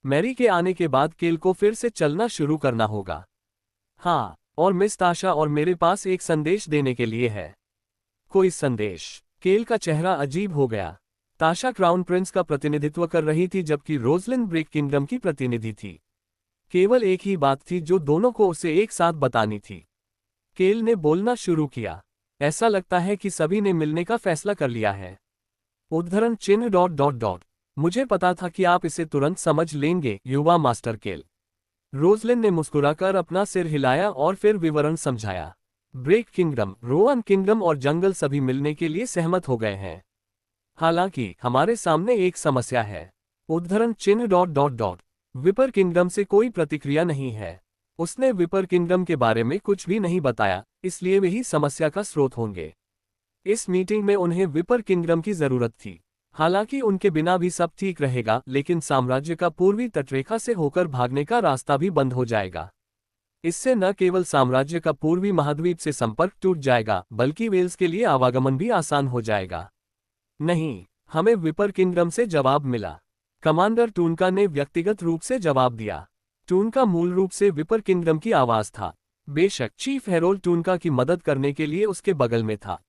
[SPEAKER 1] मैरी के आने के बाद केल को फिर से चलना शुरू करना होगा। हाँ, और मिस ताशा और मेरे पास एक संदेश देने के लिए है। कोई संदेश? केल का चेहरा अजीब हो गया। ताशा क्राउन प्रिंस का प्रतिनिधित्व कर रही थी जबकि रोजलिन ब्रेक किंगडम की प्रतिनिधि थी। केवल एक ही बात थी जो दोनों को उसे एक साथ बतानी थी। केल ने बोलना शुरू किया। ऐसा लगता है कि सभी ने मिलने का फैसला कर लिया है। उद्धरण चिन्ह डॉट डॉट डॉट। मुझे पता था कि आप इसे तुरंत समझ लेंगे, युवा मास्टर केल। रोजलिन ने मुस्कुराकर अपना सिर हिलाया और फिर विवरण समझाया। ब्रेक किंगडम, रोअन किंगडम और जंगल सभी मिलने के लिए सहमत हो गए हैं। हालांकि हमारे सामने एक समस्या है। उद्धरण चिन्ह डॉट डॉट डॉट। विपर किंगडम से कोई प्रतिक्रिया नहीं है। उसने विपर किंगडम के बारे में कुछ भी नहीं बताया, इसलिए वे ही समस्या का स्रोत होंगे। इस मीटिंग में उन्हें विपर किंगडम की जरूरत थी। हालांकि उनके बिना भी सब ठीक रहेगा, लेकिन साम्राज्य का पूर्वी तटरेखा से होकर भागने का रास्ता भी बंद हो जाएगा। इससे न केवल साम्राज्य का पूर्वी महाद्वीप से संपर्क टूट जाएगा, बल्कि वेल्स के लिए आवागमन भी आसान हो जाएगा। नहीं, हमें विपर किंगडम से जवाब मिला। कमांडर टूनका ने व्यक्तिगत रूप से जवाब दिया। टूनका मूल रूप से विपर किंगडम की आवाज था। बेशक चीफ हेरोल्ड टूनका की मदद करने के लिए उसके बगल में था।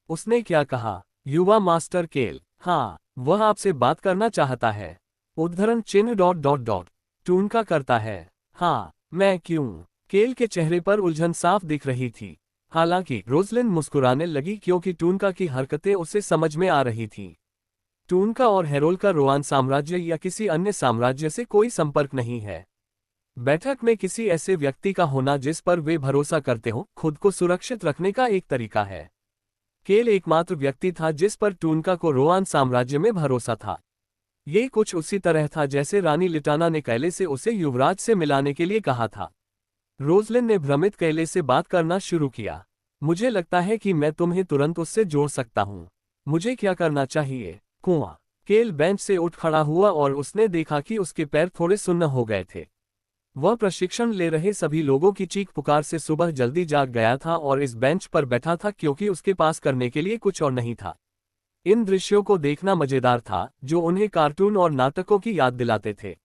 [SPEAKER 1] उसने क्या कहा? युवा मास्टर केल, हाँ, वह आपसे बात करना चाहता है। उद्धरण चिन्ह डॉट डॉट डॉट। टूनका करता है। हाँ, मैं क्यों? केल के चेहरे पर उलझन साफ दिख रही थी। हालांकि रोजलिन मुस्कुराने लगी क्योंकि टूनका की हरकतें उसे समझ में आ रही थीं। टूनका और हेरोल्ड का रोआन साम्राज्य या किसी अन्य साम्राज्य से कोई संपर्क नहीं है। बैठक में किसी ऐसे व्यक्ति का होना जिस पर वे भरोसा करते हो, खुद को सुरक्षित रखने का एक तरीका है। केल एकमात्र व्यक्ति था जिस पर टूनका को रोआन साम्राज्य में भरोसा था। ये कुछ उसी तरह था जैसे रानी लिटाना ने कैले से उसे युवराज से मिलाने के लिए कहा था। रोजलिन ने भ्रमित कैले से बात करना शुरू किया। मुझे लगता है कि मैं तुम्हें तुरंत उससे जोड़ सकता हूँ। मुझे क्या करना चाहिए? कुआं। केल बेंच से उठ खड़ा हुआ और उसने देखा कि उसके पैर थोड़े सुन्न हो गए थे। वह प्रशिक्षण ले रहे सभी लोगों की चीख पुकार से सुबह जल्दी जाग गया था और इस बेंच पर बैठा था क्योंकि उसके पास करने के लिए कुछ और नहीं था। इन दृश्यों को देखना मजेदार था, जो उन्हें कार्टून और नाटकों की याद दिलाते थे।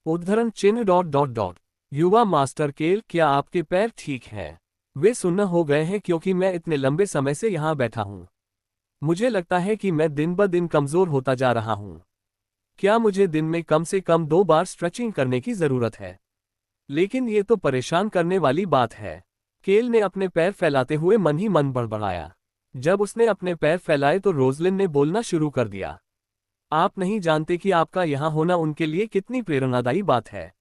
[SPEAKER 1] उद्धरण चिन्ह डॉट डॉट डॉट। युवा मास्टर केल, क्या आपके पैर ठीक हैं? वे सुन्न हो गए हैं क्योंकि मैं इतने लंबे समय से यहाँ बैठा हूँ। मुझे लगता है कि मैं दिन ब दिन कमजोर होता जा रहा हूँ। क्या मुझे दिन में कम से कम 2 बार स्ट्रेचिंग करने की जरूरत है? लेकिन ये तो परेशान करने वाली बात है। केल ने अपने पैर फैलाते हुए मन ही मन बड़बड़ाया। जब उसने अपने पैर फैलाए तो रोजलिन ने बोलना शुरू कर दिया। आप नहीं जानते कि आपका यहाँ होना उनके लिए कितनी प्रेरणादायी बात है।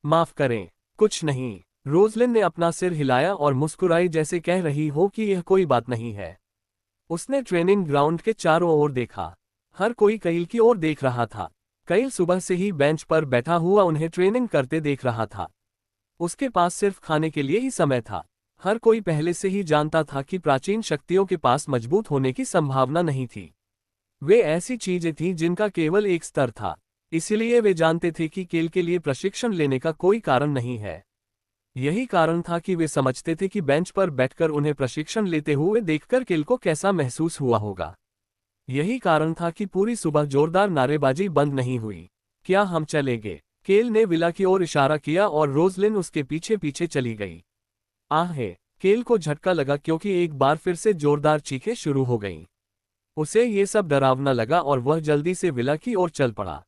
[SPEAKER 1] माफ करें, कुछ नहीं। रोजलिन ने अपना सिर हिलाया और मुस्कुराई जैसे कह रही हो कि यह कोई बात नहीं है। उसने ट्रेनिंग ग्राउंड के चारों ओर देखा। हर कोई कैल की ओर देख रहा था। कैल सुबह से ही बेंच पर बैठा हुआ उन्हें ट्रेनिंग करते देख रहा था। उसके पास सिर्फ खाने के लिए ही समय था। हर कोई पहले से ही जानता था कि प्राचीन शक्तियों के पास मजबूत होने की संभावना नहीं थी। वे ऐसी चीजें थीं जिनका केवल एक स्तर था। इसलिए वे जानते थे कि केल के लिए प्रशिक्षण लेने का कोई कारण नहीं है। यही कारण था कि वे समझते थे कि बेंच पर बैठकर उन्हें प्रशिक्षण लेते हुए देखकर केल को कैसा महसूस हुआ होगा। यही कारण था कि पूरी सुबह जोरदार नारेबाजी बंद नहीं हुई। क्या हम चलेंगे? केल ने विला की ओर इशारा किया और रोजलिन उसके पीछे पीछे चली गई। आहे! केल को झटका लगा क्योंकि एक बार फिर से जोरदार चीखें शुरू हो गईं। उसे ये सब डरावना लगा और वह जल्दी से विला की ओर चल पड़ा।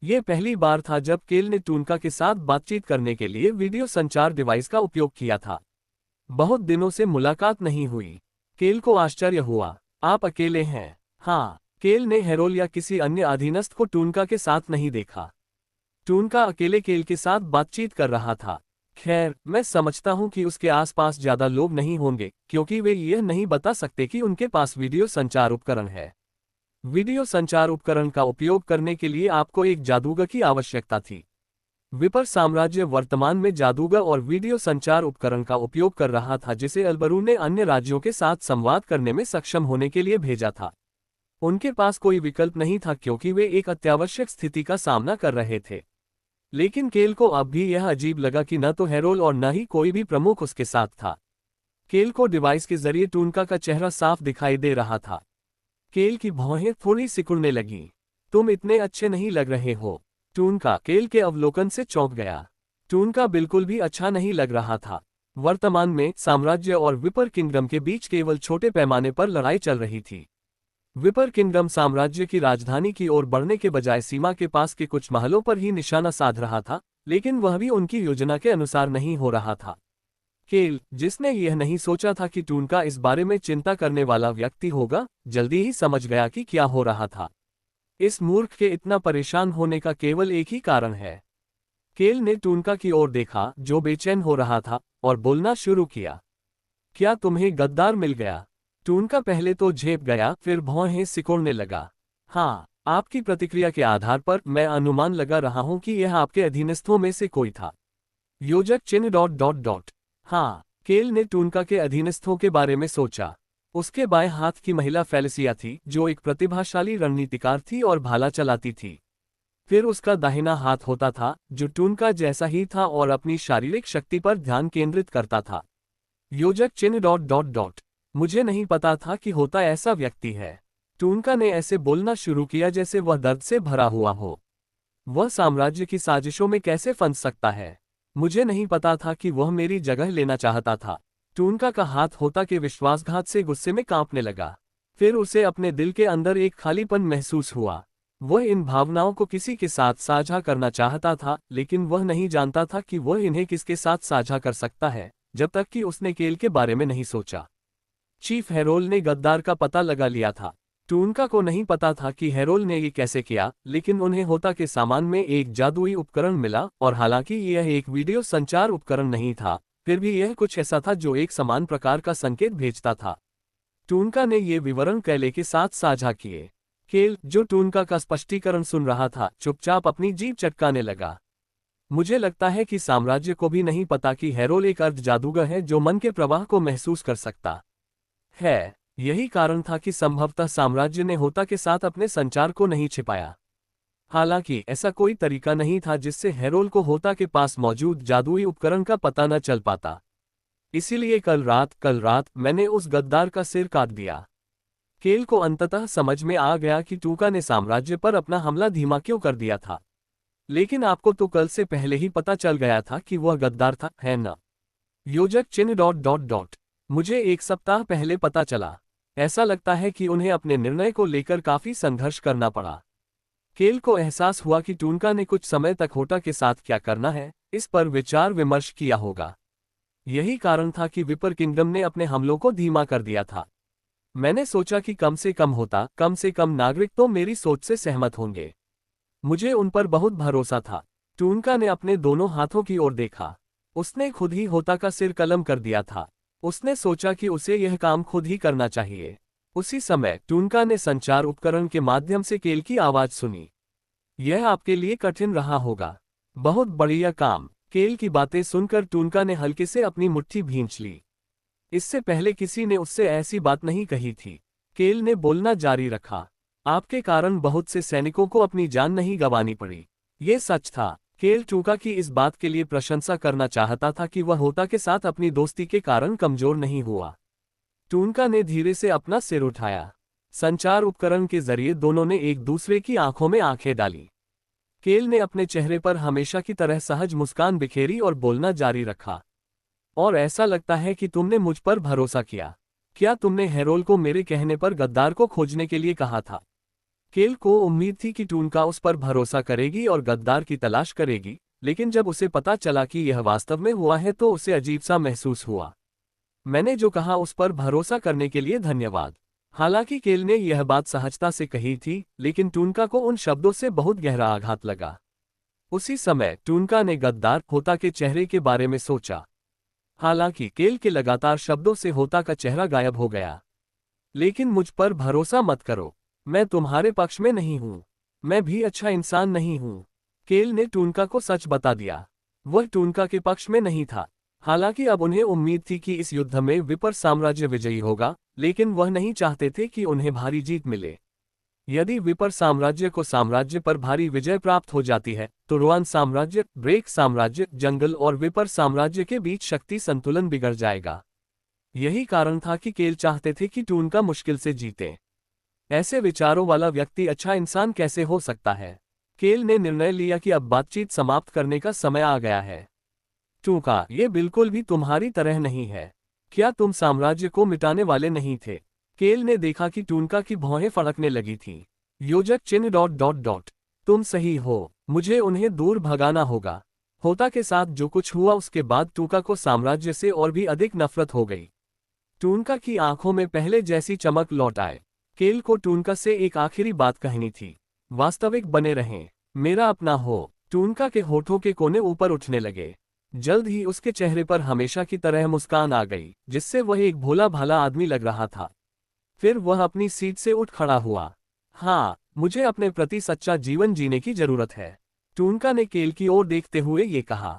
[SPEAKER 1] यह पहली बार था जब केल ने टूनका के साथ बातचीत करने के लिए वीडियो संचार डिवाइस का उपयोग किया था। बहुत दिनों से मुलाकात नहीं हुई। केल को आश्चर्य हुआ। आप अकेले हैं? हाँ। केल ने हेरोल या किसी अन्य अधीनस्थ को टूनका के साथ नहीं देखा। टूनका अकेले केल के साथ बातचीत कर रहा था। खैर, मैं समझता हूं कि उसके आसपास ज्यादा लोग नहीं होंगे क्योंकि वे यह नहीं बता सकते कि उनके पास वीडियो संचार उपकरण है। वीडियो संचार उपकरण का उपयोग करने के लिए आपको एक जादूगर की आवश्यकता थी। विपर साम्राज्य वर्तमान में जादूगर और वीडियो संचार उपकरण का उपयोग कर रहा था जिसे अलबरू ने अन्य राज्यों के साथ संवाद करने में सक्षम होने के लिए भेजा था। उनके पास कोई विकल्प नहीं था क्योंकि वे एक अत्यावश्यक स्थिति का सामना कर रहे थे। लेकिन केल को अब भी यह अजीब लगा कि न तो हेरोल और न ही कोई भी प्रमुख उसके साथ था। केल को डिवाइस के जरिए टूनका का चेहरा साफ दिखाई दे रहा था। केल की भौहें थोड़ी सिकुड़ने लगीं। तुम इतने अच्छे नहीं लग रहे हो। टूनका केल के अवलोकन से चौंक गया। टूनका बिल्कुल भी अच्छा नहीं लग रहा था। वर्तमान में साम्राज्य और विपर किंगडम के बीच केवल छोटे पैमाने पर लड़ाई चल रही थी। विपर किंगडम साम्राज्य की राजधानी की ओर बढ़ने के बजाय सीमा के पास के कुछ महलों पर ही निशाना साध रहा था, लेकिन वह भी उनकी योजना के अनुसार नहीं हो रहा था। केल, जिसने यह नहीं सोचा था कि टूनका इस बारे में चिंता करने वाला व्यक्ति होगा, जल्दी ही समझ गया कि क्या हो रहा था। इस मूर्ख के इतना परेशान होने का केवल एक ही कारण है। केल ने टूनका की ओर देखा जो बेचैन हो रहा था और बोलना शुरू किया। क्या तुम्हें गद्दार मिल गया? टूनका पहले तो झेप गया, फिर भौहें सिकोड़ने लगा। हाँ, आपकी प्रतिक्रिया के आधार पर मैं अनुमान लगा रहा हूं कि यह आपके अधीनस्थों में से कोई था। योजक चिन्ह डॉट डॉट डॉट। हाँ, केल ने टूनका के अधीनस्थों के बारे में सोचा। उसके बाएं हाथ की महिला फेलिसिया थी जो एक प्रतिभाशाली रणनीतिकार थी और भाला चलाती थी। फिर उसका दाहिना हाथ होता था जो टूनका जैसा ही था और अपनी शारीरिक शक्ति पर ध्यान केंद्रित करता था। योजक चिन्ह डॉट डॉट डॉट। मुझे नहीं पता था कि होता ऐसा व्यक्ति है। टूनका ने ऐसे बोलना शुरू किया जैसे वह दर्द से भरा हुआ हो। वह साम्राज्य की साजिशों में कैसे फंस सकता है? मुझे नहीं पता था कि वह मेरी जगह लेना चाहता था। टूनका का हाथ होता के विश्वासघात से गुस्से में कांपने लगा। फिर उसे अपने दिल के अंदर एक खालीपन महसूस हुआ। वह इन भावनाओं को किसी के साथ साझा करना चाहता था, लेकिन वह नहीं जानता था कि वह इन्हें किसके साथ साझा कर सकता है, जब तक कि उसने केल के बारे में नहीं सोचा। चीफ हेरोल ने गद्दार का पता लगा लिया था। टूनका को नहीं पता था कि हेरोल ने ये कैसे किया, लेकिन उन्हें होता के सामान में एक जादुई उपकरण मिला, और हालांकि यह एक वीडियो संचार उपकरण नहीं था, फिर भी यह कुछ ऐसा था जो एक समान प्रकार का संकेत भेजता था। टूनका ने ये विवरण कैले के साथ साझा किए। केल, जो टूनका का स्पष्टीकरण सुन रहा था, चुपचाप अपनी जीभ चटकाने लगा। मुझे लगता है कि साम्राज्य को भी नहीं पता कि हेरोल एक अर्ध जादूगर है जो मन के प्रवाह को महसूस कर सकता है। यही कारण था कि संभवतः साम्राज्य ने होता के साथ अपने संचार को नहीं छिपाया। हालांकि ऐसा कोई तरीका नहीं था जिससे हेरोल को होता के पास मौजूद जादुई उपकरण का पता न चल पाता। इसीलिए कल रात मैंने उस गद्दार का सिर काट दिया। केल को अंततः समझ में आ गया कि टूनका ने साम्राज्य पर अपना हमला धीमा क्यों कर दिया था। लेकिन आपको तो कल से पहले ही पता चल गया था कि वह गद्दार था, है न? योजक चिन्ह डॉट डॉट डॉट। मुझे एक सप्ताह पहले पता चला। ऐसा लगता है कि उन्हें अपने निर्णय को लेकर काफी संघर्ष करना पड़ा। केल को एहसास हुआ कि टूनका ने कुछ समय तक होता के साथ क्या करना है, इस पर विचार विमर्श किया होगा। यही कारण था कि विपर किंगडम ने अपने हमलों को धीमा कर दिया था। मैंने सोचा कि कम से कम नागरिक तो मेरी सोच से सहमत होंगे। मुझे उन पर बहुत भरोसा था। टूनका ने अपने दोनों हाथों की ओर देखा। उसने खुद ही होता का सिर कलम कर दिया था। उसने सोचा कि उसे यह काम खुद ही करना चाहिए। उसी समय टूनका ने संचार उपकरण के माध्यम से केल की आवाज सुनी। यह आपके लिए कठिन रहा होगा। बहुत बढ़िया काम। केल की बातें सुनकर टूनका ने हल्के से अपनी मुट्ठी भींच ली। इससे पहले किसी ने उससे ऐसी बात नहीं कही थी। केल ने बोलना जारी रखा। आपके कारण बहुत से सैनिकों को अपनी जान नहीं गंवानी पड़ी। ये सच था। केल टूनका की इस बात के लिए प्रशंसा करना चाहता था कि वह होता के साथ अपनी दोस्ती के कारण कमजोर नहीं हुआ। टूनका ने धीरे से अपना सिर उठाया। संचार उपकरण के जरिए दोनों ने एक दूसरे की आंखों में आंखें डाली। केल ने अपने चेहरे पर हमेशा की तरह सहज मुस्कान बिखेरी और बोलना जारी रखा। और ऐसा लगता है कि तुमने मुझ पर भरोसा किया। क्या तुमने हेरोल को मेरे कहने पर गद्दार को खोजने के लिए कहा था? केल को उम्मीद थी कि टूनका उस पर भरोसा करेगी और गद्दार की तलाश करेगी, लेकिन जब उसे पता चला कि यह वास्तव में हुआ है तो उसे अजीब सा महसूस हुआ। मैंने जो कहा उस पर भरोसा करने के लिए धन्यवाद। हालांकि केल ने यह बात सहजता से कही थी, लेकिन टूनका को उन शब्दों से बहुत गहरा आघात लगा। उसी समय टूनका ने गद्दार होता के चेहरे के बारे में सोचा। हालांकि केल के लगातार शब्दों से होता का चेहरा गायब हो गया। लेकिन मुझ पर भरोसा मत करो। मैं तुम्हारे पक्ष में नहीं हूं। मैं भी अच्छा इंसान नहीं हूं। केल ने टूनका को सच बता दिया। वह टूनका के पक्ष में नहीं था। हालांकि अब उन्हें उम्मीद थी कि इस युद्ध में विपर साम्राज्य विजयी होगा, लेकिन वह नहीं चाहते थे कि उन्हें भारी जीत मिले। यदि विपर साम्राज्य को साम्राज्य पर भारी विजय प्राप्त हो जाती है, तो रोआन साम्राज्य, ब्रेक साम्राज्य, जंगल और विपर साम्राज्य के बीच शक्ति संतुलन बिगड़ जाएगा। यही कारण था कि केल चाहते थे कि टूनका मुश्किल से जीते। ऐसे विचारों वाला व्यक्ति अच्छा इंसान कैसे हो सकता है? केल ने निर्णय लिया कि अब बातचीत समाप्त करने का समय आ गया है। टूनका, ये बिल्कुल भी तुम्हारी तरह नहीं है। क्या तुम साम्राज्य को मिटाने वाले नहीं थे? केल ने देखा कि टूनका की भौहें फड़कने लगी थीं। योजक चिन्ह डॉट डॉट डॉट। तुम सही हो। मुझे उन्हें दूर भगाना होगा। होता के साथ जो कुछ हुआ उसके बाद टूनका को साम्राज्य से और भी अधिक नफरत हो गई। टूनका की आंखों में पहले जैसी चमक लौट आए। केल को टूनका से एक आखिरी बात कहनी थी। वास्तविक बने रहें, मेरा अपना हो। टूनका के होठों के कोने ऊपर उठने लगे। जल्द ही उसके चेहरे पर हमेशा की तरह मुस्कान आ गई, जिससे वह एक भोला भाला आदमी लग रहा था। फिर वह अपनी सीट से उठ खड़ा हुआ। हाँ, मुझे अपने प्रति सच्चा जीवन जीने की जरूरत है, टूनका ने केल की ओर देखते हुए ये कहा।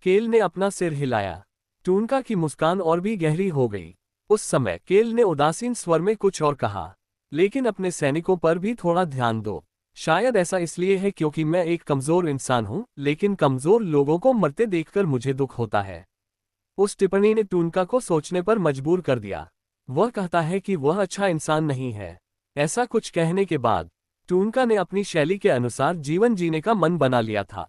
[SPEAKER 1] केल ने अपना सिर हिलाया। टूनका की मुस्कान और भी गहरी हो गई। उस समय केल ने उदासीन स्वर में कुछ और कहा, लेकिन अपने सैनिकों पर भी थोड़ा ध्यान दो। शायद ऐसा इसलिए है क्योंकि मैं एक कमजोर इंसान हूं, लेकिन कमजोर लोगों को मरते देखकर मुझे दुख होता है। उस टिप्पणी ने टूनका को सोचने पर मजबूर कर दिया। वह कहता है कि वह अच्छा इंसान नहीं है। ऐसा कुछ कहने के बाद टूनका ने अपनी शैली के अनुसार जीवन जीने का मन बना लिया था।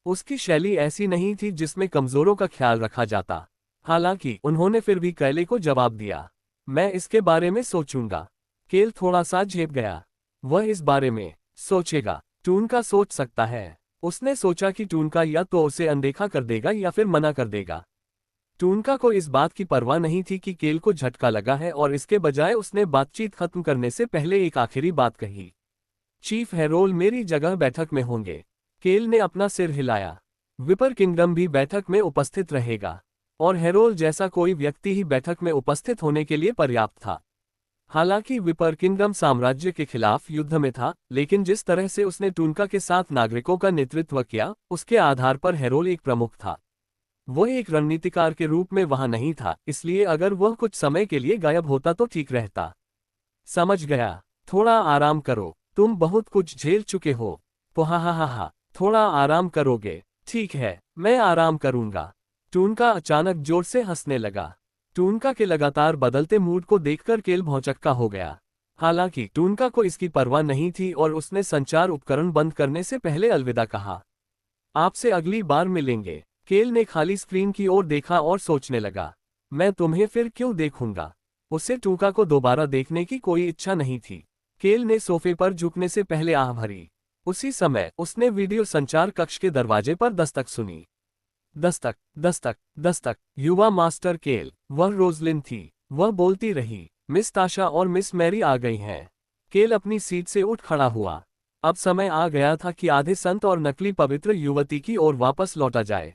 [SPEAKER 1] उसकी शैली ऐसी नहीं थी जिसमें कमजोरों का ख्याल रखा जाता। हालांकि उन्होंने फिर भी कैले को जवाब दिया, मैं इसके बारे में सोचूंगा। केल थोड़ा सा झेप गया। वह इस बारे में सोचेगा। टूनका सोच सकता है। उसने सोचा कि टूनका या तो उसे अनदेखा कर देगा या फिर मना कर देगा। टूनका को इस बात की परवाह नहीं थी कि केल को झटका लगा है, और इसके बजाय उसने बातचीत खत्म करने से पहले एक आखिरी बात कही, चीफ हेरोल मेरी जगह बैठक में होंगे। केल ने अपना सिर हिलाया। विपर किंगडम भी बैठक में उपस्थित रहेगा, और हेरोल जैसा कोई व्यक्ति ही बैठक में उपस्थित होने के लिए पर्याप्त था। हालांकि विपर किंगडम साम्राज्य के खिलाफ युद्ध में था, लेकिन जिस तरह से उसने टूनका के साथ नागरिकों का नेतृत्व किया, उसके आधार पर हेरोल एक प्रमुख था। वह एक रणनीतिकार के रूप में वहां नहीं था, इसलिए अगर वह कुछ समय के लिए गायब होता तो ठीक रहता। समझ गया, थोड़ा आराम करो, तुम बहुत कुछ झेल चुके हो। पोहा, थोड़ा आराम करोगे? ठीक है, मैं आराम करूंगा। टूनका अचानक जोर से हंसने लगा। टूनका के लगातार बदलते मूड को देखकर केल भौचक्का हो गया। हालांकि टूनका को इसकी परवाह नहीं थी और उसने संचार उपकरण बंद करने से पहले अलविदा कहा। आपसे अगली बार मिलेंगे। केल ने खाली स्क्रीन की ओर देखा और सोचने लगा, मैं तुम्हें फिर क्यों देखूंगा? उसे टूनका को दोबारा देखने की कोई इच्छा नहीं थी। केल ने सोफे पर झुकने से पहले आह भरी। उसी समय उसने वीडियो संचार कक्ष के दरवाजे पर दस्तक सुनी। दस्तक, दस्तक, दस्तक। युवा मास्टर केल, वह रोजलिन थी। वह बोलती रही, मिस ताशा और मिस मैरी आ गई हैं। केल अपनी सीट से उठ खड़ा हुआ। अब समय आ गया था कि आधे संत और नकली पवित्र युवती की ओर वापस लौटा जाए।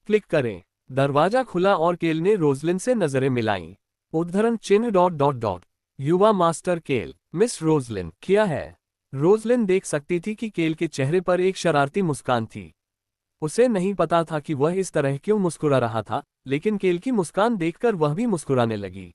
[SPEAKER 1] क्लिक करें। दरवाजा खुला और केल ने रोजलिन से नजरें मिलाईं। उद्धरण चिन्ह ... युवा मास्टर केल, मिस रोजलिन, क्या है? रोजलिन देख सकती थी कि केल के चेहरे पर एक शरारती मुस्कान थी। उसे नहीं पता था कि वह इस तरह क्यों मुस्कुरा रहा था, लेकिन केल की मुस्कान देखकर वह भी मुस्कुराने लगी।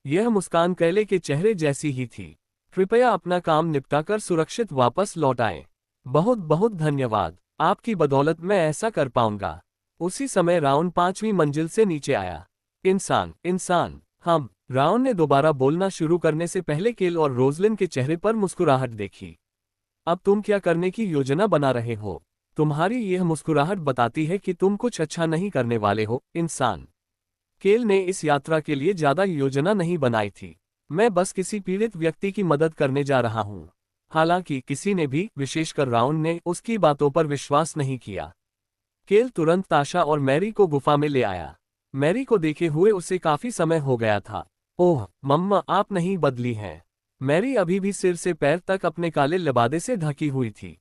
[SPEAKER 1] यह मुस्कान कैले के चेहरे जैसी ही थी। कृपया अपना काम निपटाकर सुरक्षित वापस लौट आएं। बहुत बहुत धन्यवाद, आपकी बदौलत मैं ऐसा कर पाऊंगा। उसी समय राउन 5वीं मंजिल से नीचे आया। इंसान, हम। राउन ने दोबारा बोलना शुरू करने से पहले केल और रोजलिन के चेहरे पर मुस्कुराहट देखी। अब तुम क्या करने की योजना बना रहे हो? तुम्हारी यह मुस्कुराहट बताती है कि तुम कुछ अच्छा नहीं करने वाले हो, इंसान। केल ने इस यात्रा के लिए ज्यादा योजना नहीं बनाई थी। मैं बस किसी पीड़ित व्यक्ति की मदद करने जा रहा हूँ। हालांकि किसी ने भी, विशेषकर राउन ने, उसकी बातों पर विश्वास नहीं किया। केल तुरंत ताशा और मैरी को गुफा में ले आया। मैरी को देखे हुए उसे काफी समय हो गया था। ओह मम्मा, आप नहीं बदली हैं। मैरी अभी भी सिर से पैर तक अपने काले लिबादे से ढकी हुई थी।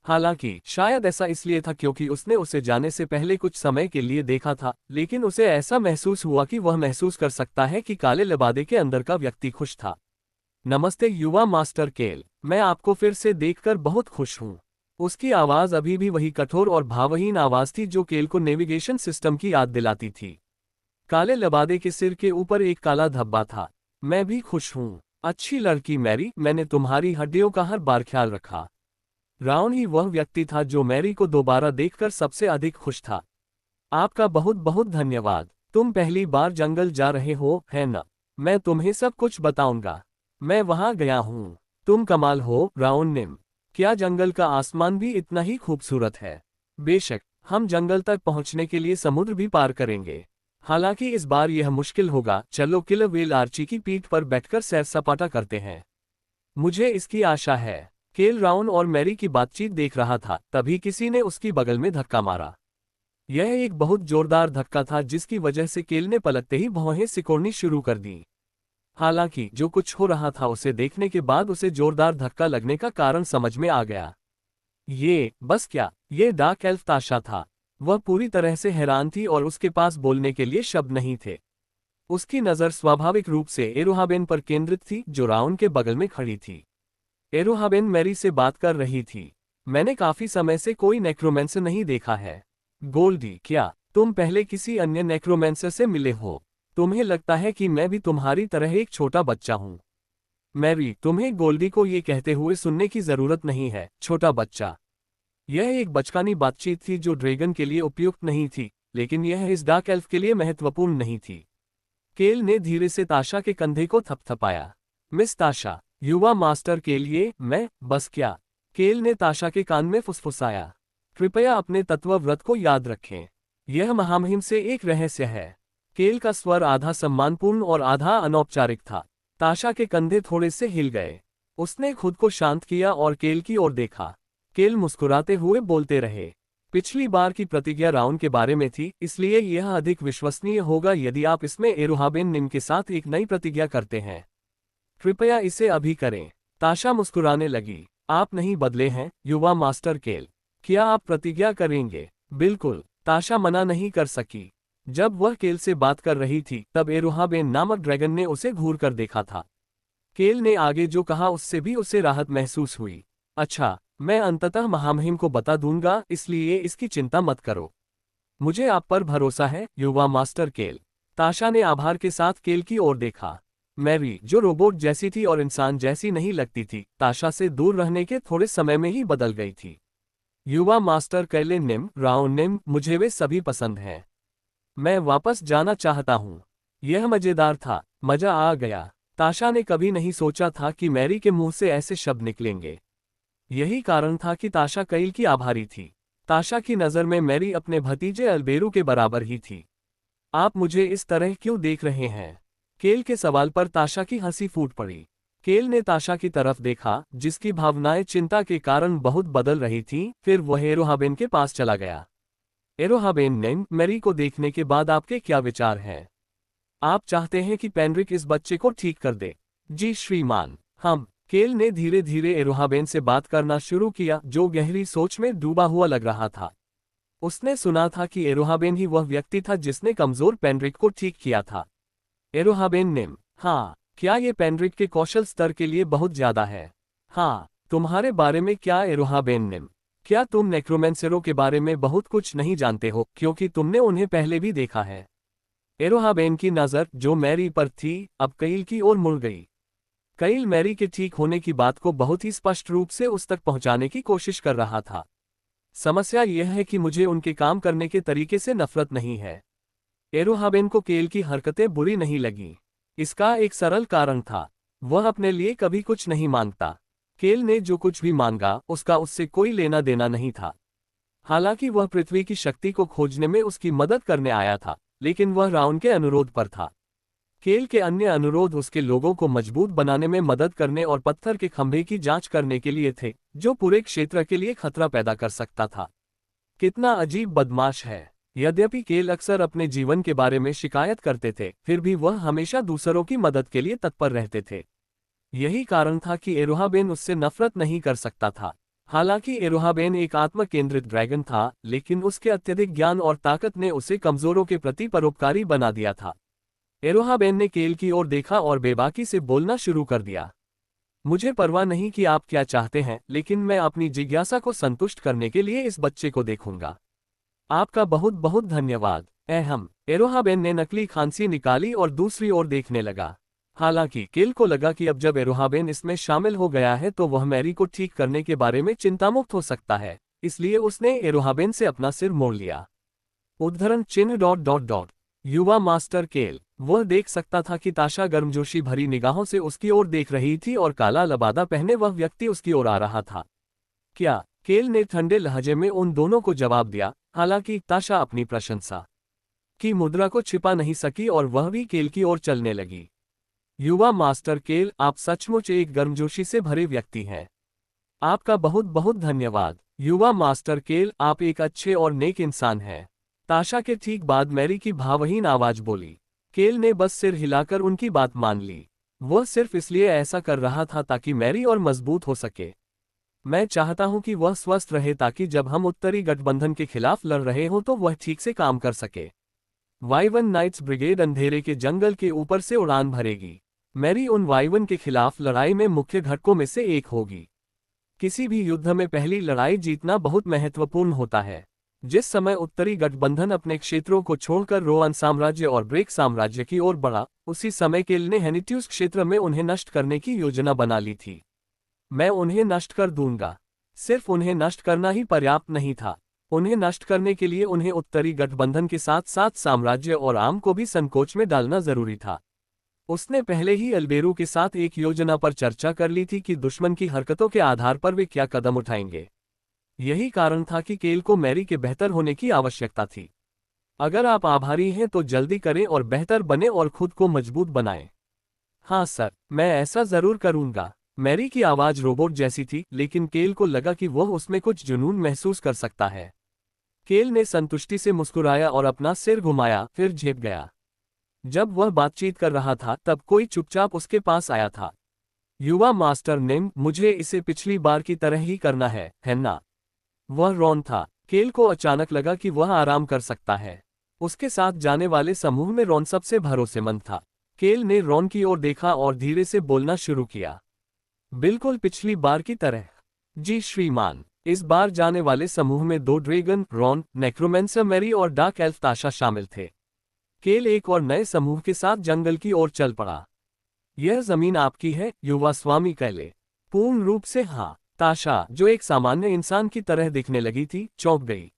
[SPEAKER 1] हालांकि शायद ऐसा इसलिए था क्योंकि उसने उसे जाने से पहले कुछ समय के लिए देखा था, लेकिन उसे ऐसा महसूस हुआ कि वह महसूस कर सकता है कि काले लिबादे के अंदर का व्यक्ति खुश था। नमस्ते युवा मास्टर केल, मैं आपको फिर से देखकर बहुत खुश हूँ। उसकी आवाज अभी भी वही कठोर और भावहीन आवाज थी जो केल को नेविगेशन सिस्टम की याद दिलाती थी। काले लिबादे के सिर के ऊपर एक काला धब्बा था। मैं भी खुश हूँ। अच्छी लड़की मैरी, मैंने तुम्हारी हड्डियों का हर बार ख्याल रखा। राउन ही वह व्यक्ति था जो मैरी को दोबारा देखकर सबसे अधिक खुश था। आपका बहुत बहुत धन्यवाद। तुम पहली बार जंगल जा रहे हो, है न? मैं तुम्हें सब कुछ बताऊंगा। मैं वहां गया हूँ। तुम कमाल हो, राउन निम। क्या जंगल का आसमान भी इतना ही खूबसूरत है? बेशक, हम जंगल तक पहुंचने के लिए समुद्र भी पार करेंगे। हालांकि इस बार यह मुश्किल होगा। चलो किलर व्हेल आर्ची की पीठ पर बैठकर सैर सपाटा करते हैं। मुझे इसकी आशा है। केल राउन और मैरी की बातचीत देख रहा था, तभी किसी ने उसकी बगल में धक्का मारा। यह एक बहुत जोरदार धक्का था जिसकी वजह से केल ने पलकते ही भौहें सिकोड़नी शुरू कर दी। हालांकि जो कुछ हो रहा था उसे देखने के बाद उसे जोरदार धक्का लगने का कारण समझ में आ गया। ये बस क्या, ये डार्क एल्फ ताशा था। वह पूरी तरह से हैरान थी और उसके पास बोलने के लिए शब्द नहीं थे। उसकी नज़र स्वाभाविक रूप से एरोहाबेन पर केंद्रित थी जो राउन के बगल में खड़ी थी। एरोहाबेन मैरी से बात कर रही थी। मैंने काफी समय से कोई नेक्रोमेंसर नहीं देखा है। गोल्डी, क्या तुम पहले किसी अन्य नेक्रोमेंसर से मिले हो? तुम्हें लगता है कि मैं भी तुम्हारी तरह एक छोटा बच्चा हूं? मैरी, तुम्हें गोल्डी को ये कहते हुए सुनने की जरूरत नहीं है, छोटा बच्चा। यह एक बचकानी बातचीत थी जो ड्रैगन के लिए उपयुक्त नहीं थी, लेकिन यह इस डार्क एल्फ के लिए महत्वपूर्ण नहीं थी। केल ने धीरे से ताशा के कंधे को थपथपाया। मिस ताशा, युवा मास्टर के लिए मैं, बस क्या? केल ने ताशा के कान में फुसफुसाया। कृपया अपने तत्वव्रत को याद रखें। यह महामहिम से एक रहस्य है। केल का स्वर आधा सम्मानपूर्ण और आधा अनौपचारिक था। ताशा के कंधे थोड़े से हिल गए। उसने खुद को शांत किया और केल की ओर देखा। केल मुस्कुराते हुए बोलते रहे। पिछली बार की प्रतिज्ञा राउंड के बारे में थी, इसलिए यह अधिक विश्वसनीय होगा यदि आप इसमें एरोहाबेन निम के साथ एक नई प्रतिज्ञा करते हैं। कृपया इसे अभी करें। ताशा मुस्कुराने लगी। आप नहीं बदले हैं, युवा मास्टर केल। क्या आप प्रतिज्ञा करेंगे? बिल्कुल, ताशा मना नहीं कर सकी। जब वह केल से बात कर रही थी तब एरोहाबेन नामक ड्रैगन ने उसे घूर कर देखा था। केल ने आगे जो कहा उससे भी उसे राहत महसूस हुई। अच्छा, मैं अंततः महामहिम को बता दूंगा, इसलिए इसकी चिंता मत करो। मुझे आप पर भरोसा है, युवा मास्टर केल। ताशा ने आभार के साथ केल की ओर देखा। मैरी, जो रोबोट जैसी थी और इंसान जैसी नहीं लगती थी, ताशा से दूर रहने के थोड़े समय में ही बदल गई थी। युवा मास्टर कैले निम, राउंड निम, मुझे वे सभी पसंद हैं। मैं वापस जाना चाहता हूँ। यह मजेदार था, मजा आ गया। ताशा ने कभी नहीं सोचा था कि मैरी के मुंह से ऐसे शब्द निकलेंगे। यही कारण था कि ताशा कैल की आभारी थी। ताशा की नज़र में मैरी अपने भतीजे अल्बेरू के बराबर ही थी। आप मुझे इस तरह क्यों देख रहे हैं? केल के सवाल पर ताशा की हंसी फूट पड़ी। केल ने ताशा की तरफ देखा, जिसकी भावनाएं चिंता के कारण बहुत बदल रही थीं, फिर वह एरोहाबेन के पास चला गया। एरोहाबेन ने, मैरी को देखने के बाद आपके क्या विचार हैं? आप चाहते हैं कि पेंड्रिक इस बच्चे को ठीक कर दे? जी श्रीमान, हम। केल ने धीरे धीरे एरोहाबेन से बात करना शुरू किया, जो गहरी सोच में डूबा हुआ लग रहा था। उसने सुना था कि एरोहाबेन ही वह व्यक्ति था जिसने कमजोर पेंड्रिक को ठीक किया था। एरोहाबेन ने, हाँ, क्या ये पेंड्रिक के कौशल स्तर के लिए बहुत ज्यादा है? हाँ, तुम्हारे बारे में क्या एरोहाबेन ने? क्या तुम नेक्रोमेंसरों के बारे में बहुत कुछ नहीं जानते हो, क्योंकि तुमने उन्हें पहले भी देखा है? एरोहाबेन की नज़र, जो मैरी पर थी, अब कैल की ओर मुड़ गई। कैल मैरी के ठीक होने की बात को बहुत ही स्पष्ट रूप से उस तक पहुंचाने की कोशिश कर रहा था। समस्या यह है कि मुझे उनके काम करने के तरीके से नफरत नहीं है। एरोहाबेन को केल की हरकतें बुरी नहीं लगीं। इसका एक सरल कारण था, वह अपने लिए कभी कुछ नहीं मांगता। केल ने जो कुछ भी मांगा, उसका उससे कोई लेना देना नहीं था। हालांकि वह पृथ्वी की शक्ति को खोजने में उसकी मदद करने आया था, लेकिन वह राउन के अनुरोध पर था। केल के अन्य अनुरोध उसके लोगों को मजबूत बनाने में मदद करने और पत्थर के खंभे की जांच करने के लिए थे, जो पूरे क्षेत्र के लिए खतरा पैदा कर सकता था। कितना अजीब बदमाश है। यद्यपि केल अक्सर अपने जीवन के बारे में शिकायत करते थे, फिर भी वह हमेशा दूसरों की मदद के लिए तत्पर रहते थे। यही कारण था कि एरोहाबेन उससे नफरत नहीं कर सकता था। हालांकि एरोहाबेन एक आत्म केंद्रित ड्रैगन था, लेकिन उसके अत्यधिक ज्ञान और ताकत ने उसे कमजोरों के प्रति परोपकारी बना दिया था। एरोहाबेन ने केल की ओर देखा और बेबाकी से बोलना शुरू कर दिया। मुझे परवाह नहीं कि आप क्या चाहते हैं, लेकिन मैं अपनी जिज्ञासा को संतुष्ट करने के लिए इस बच्चे को देखूंगा। आपका बहुत बहुत धन्यवाद। अहम। एरोहाबेन ने नकली खांसी निकाली और दूसरी ओर देखने लगा। हालांकि केल को लगा कि अब जब एरोहाबेन इसमें शामिल हो गया है तो वह मैरी को ठीक करने के बारे में चिंतामुक्त हो सकता है, इसलिए उसने एरोहाबेन से अपना सिर मोड़ लिया। उद्धरण चिन्ह ... युवा मास्टर केल। वह देख सकता था कि ताशा गर्मजोशी भरी निगाहों से उसकी ओर देख रही थी और काला लबादा पहने वह व्यक्ति उसकी ओर आ रहा था। क्या? केल ने ठंडे लहजे में उन दोनों को जवाब दिया, हालांकि ताशा अपनी प्रशंसा की मुद्रा को छिपा नहीं सकी और वह भी केल की ओर चलने लगी। युवा मास्टर केल, आप सचमुच एक गर्मजोशी से भरे व्यक्ति हैं। आपका बहुत बहुत धन्यवाद। युवा मास्टर केल, आप एक अच्छे और नेक इंसान हैं। ताशा के ठीक बाद मैरी की भावहीन आवाज बोली। केल ने बस सिर हिलाकर उनकी बात मान ली। वह सिर्फ इसलिए ऐसा कर रहा था ताकि मैरी और मजबूत हो सके। मैं चाहता हूं कि वह स्वस्थ रहे ताकि जब हम उत्तरी गठबंधन के खिलाफ लड़ रहे हों तो वह ठीक से काम कर सके। वाइवन नाइट्स ब्रिगेड अंधेरे के जंगल के ऊपर से उड़ान भरेगी। मैरी उन वाइवन के खिलाफ लड़ाई में मुख्य घटकों में से एक होगी। किसी भी युद्ध में पहली लड़ाई जीतना बहुत महत्वपूर्ण होता है। जिस समय उत्तरी गठबंधन अपने क्षेत्रों को छोड़कर रोअन साम्राज्य और ब्रेक साम्राज्य की ओर बढ़ा, उसी समय केल ने हेनिट्यूस क्षेत्र में उन्हें नष्ट करने की योजना बना ली थी। मैं उन्हें नष्ट कर दूंगा। सिर्फ उन्हें नष्ट करना ही पर्याप्त नहीं था। उन्हें नष्ट करने के लिए उन्हें उत्तरी गठबंधन के साथ साथ साम्राज्य और आम को भी संकोच में डालना जरूरी था। उसने पहले ही अल्बेरू के साथ एक योजना पर चर्चा कर ली थी कि दुश्मन की हरकतों के आधार पर वे क्या कदम उठाएंगे। यही कारण था कि केल को मैरी के बेहतर होने की आवश्यकता थी। अगर आप आभारी हैं तो जल्दी करें और बेहतर बने और खुद को मजबूत बनाएं। हाँ सर, मैं ऐसा जरूर करूंगा। मैरी की आवाज रोबोट जैसी थी, लेकिन केल को लगा कि वह उसमें कुछ जुनून महसूस कर सकता है। केल ने संतुष्टि से मुस्कुराया और अपना सिर घुमाया, फिर झेप गया। जब वह बातचीत कर रहा था तब कोई चुपचाप उसके पास आया था। युवा मास्टर निम, मुझे इसे पिछली बार की तरह ही करना है ना? वह रॉन था। केल को अचानक लगा कि वह आराम कर सकता है। उसके साथ जाने वाले समूह में रॉन सबसे भरोसेमंद था। केल ने रॉन की ओर देखा और धीरे से बोलना शुरू किया। बिल्कुल पिछली बार की तरह। जी श्रीमान। इस बार जाने वाले समूह में 2 ड्रैगन, रॉन, नेक्रोमेंसर मैरी और डार्क एल्फ ताशा शामिल थे। केल एक और नए समूह के साथ जंगल की ओर चल पड़ा। यह जमीन आपकी है, युवा स्वामी कैले? पूर्ण रूप से हाँ। ताशा, जो एक सामान्य इंसान की तरह दिखने लगी थी, चौंक गई।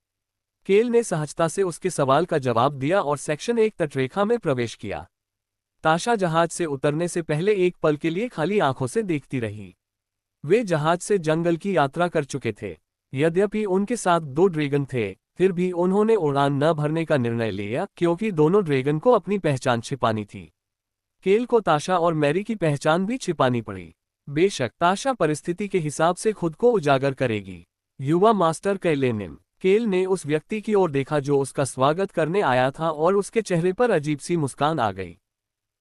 [SPEAKER 1] केल ने सहजता से उसके सवाल का जवाब दिया और सेक्शन 1 तटरेखा में प्रवेश किया। ताशा जहाज से उतरने से पहले एक पल के लिए खाली आंखों से देखती रही। वे जहाज से जंगल की यात्रा कर चुके थे। यद्यपि उनके साथ 2 ड्रैगन थे, फिर भी उन्होंने उड़ान न भरने का निर्णय लिया क्योंकि दोनों ड्रैगन को अपनी पहचान छिपानी थी। केल को ताशा और मैरी की पहचान भी छिपानी पड़ी। बेशक ताशा परिस्थिति के हिसाब से खुद को उजागर करेगी। युवा मास्टर कैलेनिम। केल ने उस व्यक्ति की ओर देखा जो उसका स्वागत करने आया था और उसके चेहरे पर अजीब सी मुस्कान आ गई।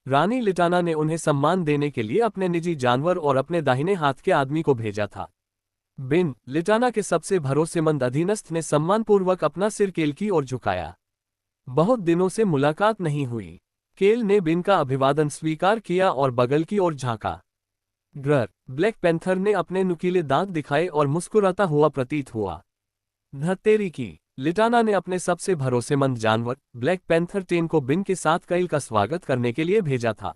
[SPEAKER 1] रानी लिटाना ने उन्हें सम्मान देने के लिए अपने निजी जानवर और अपने दाहिने हाथ के आदमी को भेजा था। बिन, लिटाना के सबसे भरोसेमंद अधीनस्थ ने सम्मानपूर्वक अपना सिर केल की ओर झुकाया। बहुत दिनों से मुलाकात नहीं हुई। केल ने बिन का अभिवादन स्वीकार किया और बगल की ओर झांका। ग्रर, ब्लैक पैंथर ने अपने नुकीले दांत दिखाए और मुस्कुराता हुआ प्रतीत हुआ। धत्तेरी की। लिटाना ने अपने सबसे भरोसेमंद जानवर ब्लैक पैंथर टेन को बिन के साथ कैल का स्वागत करने के लिए भेजा था।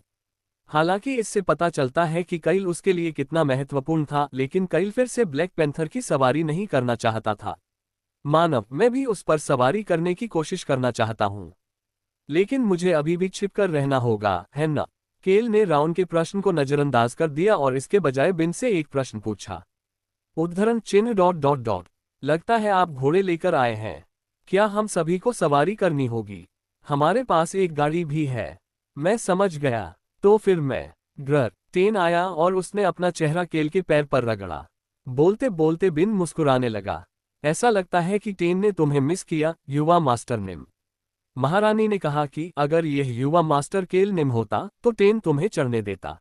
[SPEAKER 1] हालांकि इससे पता चलता है कि कैल उसके लिए कितना महत्वपूर्ण था, लेकिन कैल फिर से ब्लैक पैंथर की सवारी नहीं करना चाहता था। मानव, मैं भी उस पर सवारी करने की कोशिश करना चाहता हूं, लेकिन मुझे अभी भी छिपकर रहना होगा, है ना? केल ने राउन के प्रश्न को नजरअंदाज कर दिया और इसके बजाय बिन से एक प्रश्न पूछा। उद्धरण चिन्ह ... लगता है आप घोड़े लेकर आए हैं। क्या हम सभी को सवारी करनी होगी? हमारे पास एक गाड़ी भी है। मैं समझ गया। तो फिर मैं। ग्रर, टेन आया और उसने अपना चेहरा केल के पैर पर रगड़ा। बोलते बोलते बिन मुस्कुराने लगा। ऐसा लगता है कि टेन ने तुम्हें मिस किया, युवा मास्टर निम। महारानी ने कहा कि अगर यह युवा मास्टर केल निम होता तो टेन तुम्हें चढ़ने देता।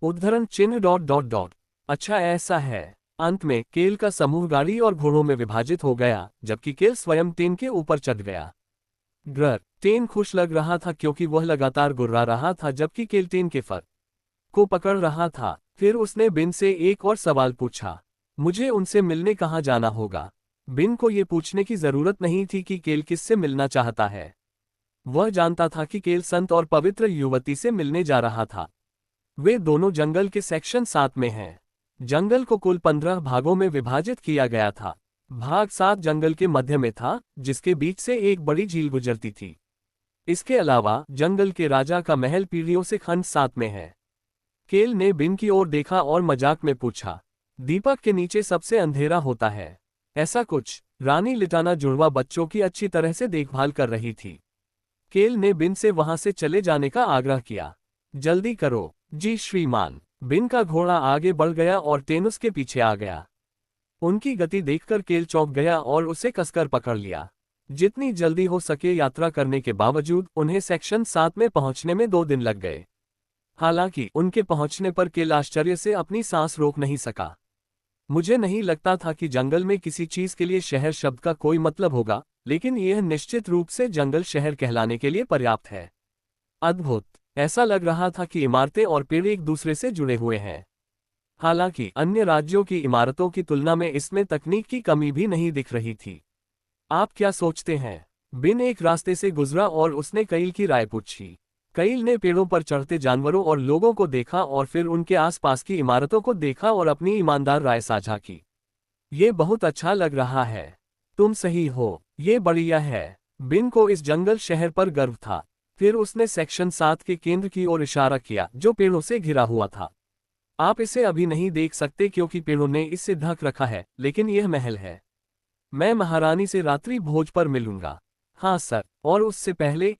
[SPEAKER 1] उद्धरण चिन्ह ... अच्छा ऐसा है। अंत में केल का समूह गाड़ी और घोड़ों में विभाजित हो गया, जबकि केल स्वयं टेन के ऊपर चढ़ गया। ग्रर, टेन खुश लग रहा था क्योंकि वह लगातार गुर्रा रहा था जबकि केल टेन के फर को पकड़ रहा था। फिर उसने बिन से एक और सवाल पूछा। मुझे उनसे मिलने कहाँ जाना होगा? बिन को ये पूछने की जरूरत नहीं थी कि केल किससे मिलना चाहता है। वह जानता था कि केल संत और पवित्र युवती से मिलने जा रहा था। वे दोनों जंगल के सेक्शन 7 में हैं। जंगल को कुल 15 भागों में विभाजित किया गया था। भाग 7 जंगल के मध्य में था, जिसके बीच से एक बड़ी झील गुजरती थी। इसके अलावा जंगल के राजा का महल पीढ़ियों से खंड 7 में है। केल ने बिन की ओर देखा और मजाक में पूछा, दीपक के नीचे सबसे अंधेरा होता है, ऐसा कुछ? रानी लिटाना जुड़वा बच्चों की अच्छी तरह से देखभाल कर रही थी। केल ने बिन से वहां से चले जाने का आग्रह किया। जल्दी करो। जी श्रीमान। बिन का घोड़ा आगे बढ़ गया और टेनुस के पीछे आ गया। उनकी गति देखकर केल चौंक गया और उसे कसकर पकड़ लिया। जितनी जल्दी हो सके यात्रा करने के बावजूद उन्हें सेक्शन 7 में पहुंचने में 2 दिन लग गए। हालांकि उनके पहुंचने पर केल आश्चर्य से अपनी सांस रोक नहीं सका। मुझे नहीं लगता था कि जंगल में किसी चीज के लिए शहर शब्द का कोई मतलब होगा, लेकिन यह निश्चित रूप से जंगल शहर कहलाने के लिए पर्याप्त है। अद्भुत। ऐसा लग रहा था कि इमारतें और पेड़ एक दूसरे से जुड़े हुए हैं। हालांकि अन्य राज्यों की इमारतों की तुलना में इसमें तकनीक की कमी भी नहीं दिख रही थी। आप क्या सोचते हैं? बिन एक रास्ते से गुजरा और उसने कईल की राय पूछी। कईल ने पेड़ों पर चढ़ते जानवरों और लोगों को देखा और फिर उनके आसपास की इमारतों को देखा और अपनी ईमानदार राय साझा की। ये बहुत अच्छा लग रहा है। तुम सही हो, ये बढ़िया है। बिन को इस जंगल शहर पर गर्व था। फिर उसने सेक्शन 7 के केंद्र की ओर इशारा किया, जो पेड़ों से घिरा हुआ था। आप इसे अभी नहीं देख सकते क्योंकि पेड़ों ने इसे ढक रखा है, लेकिन यह महल है। मैं महारानी से रात्रि भोज पर मिलूंगा। हाँ सर, और उससे पहले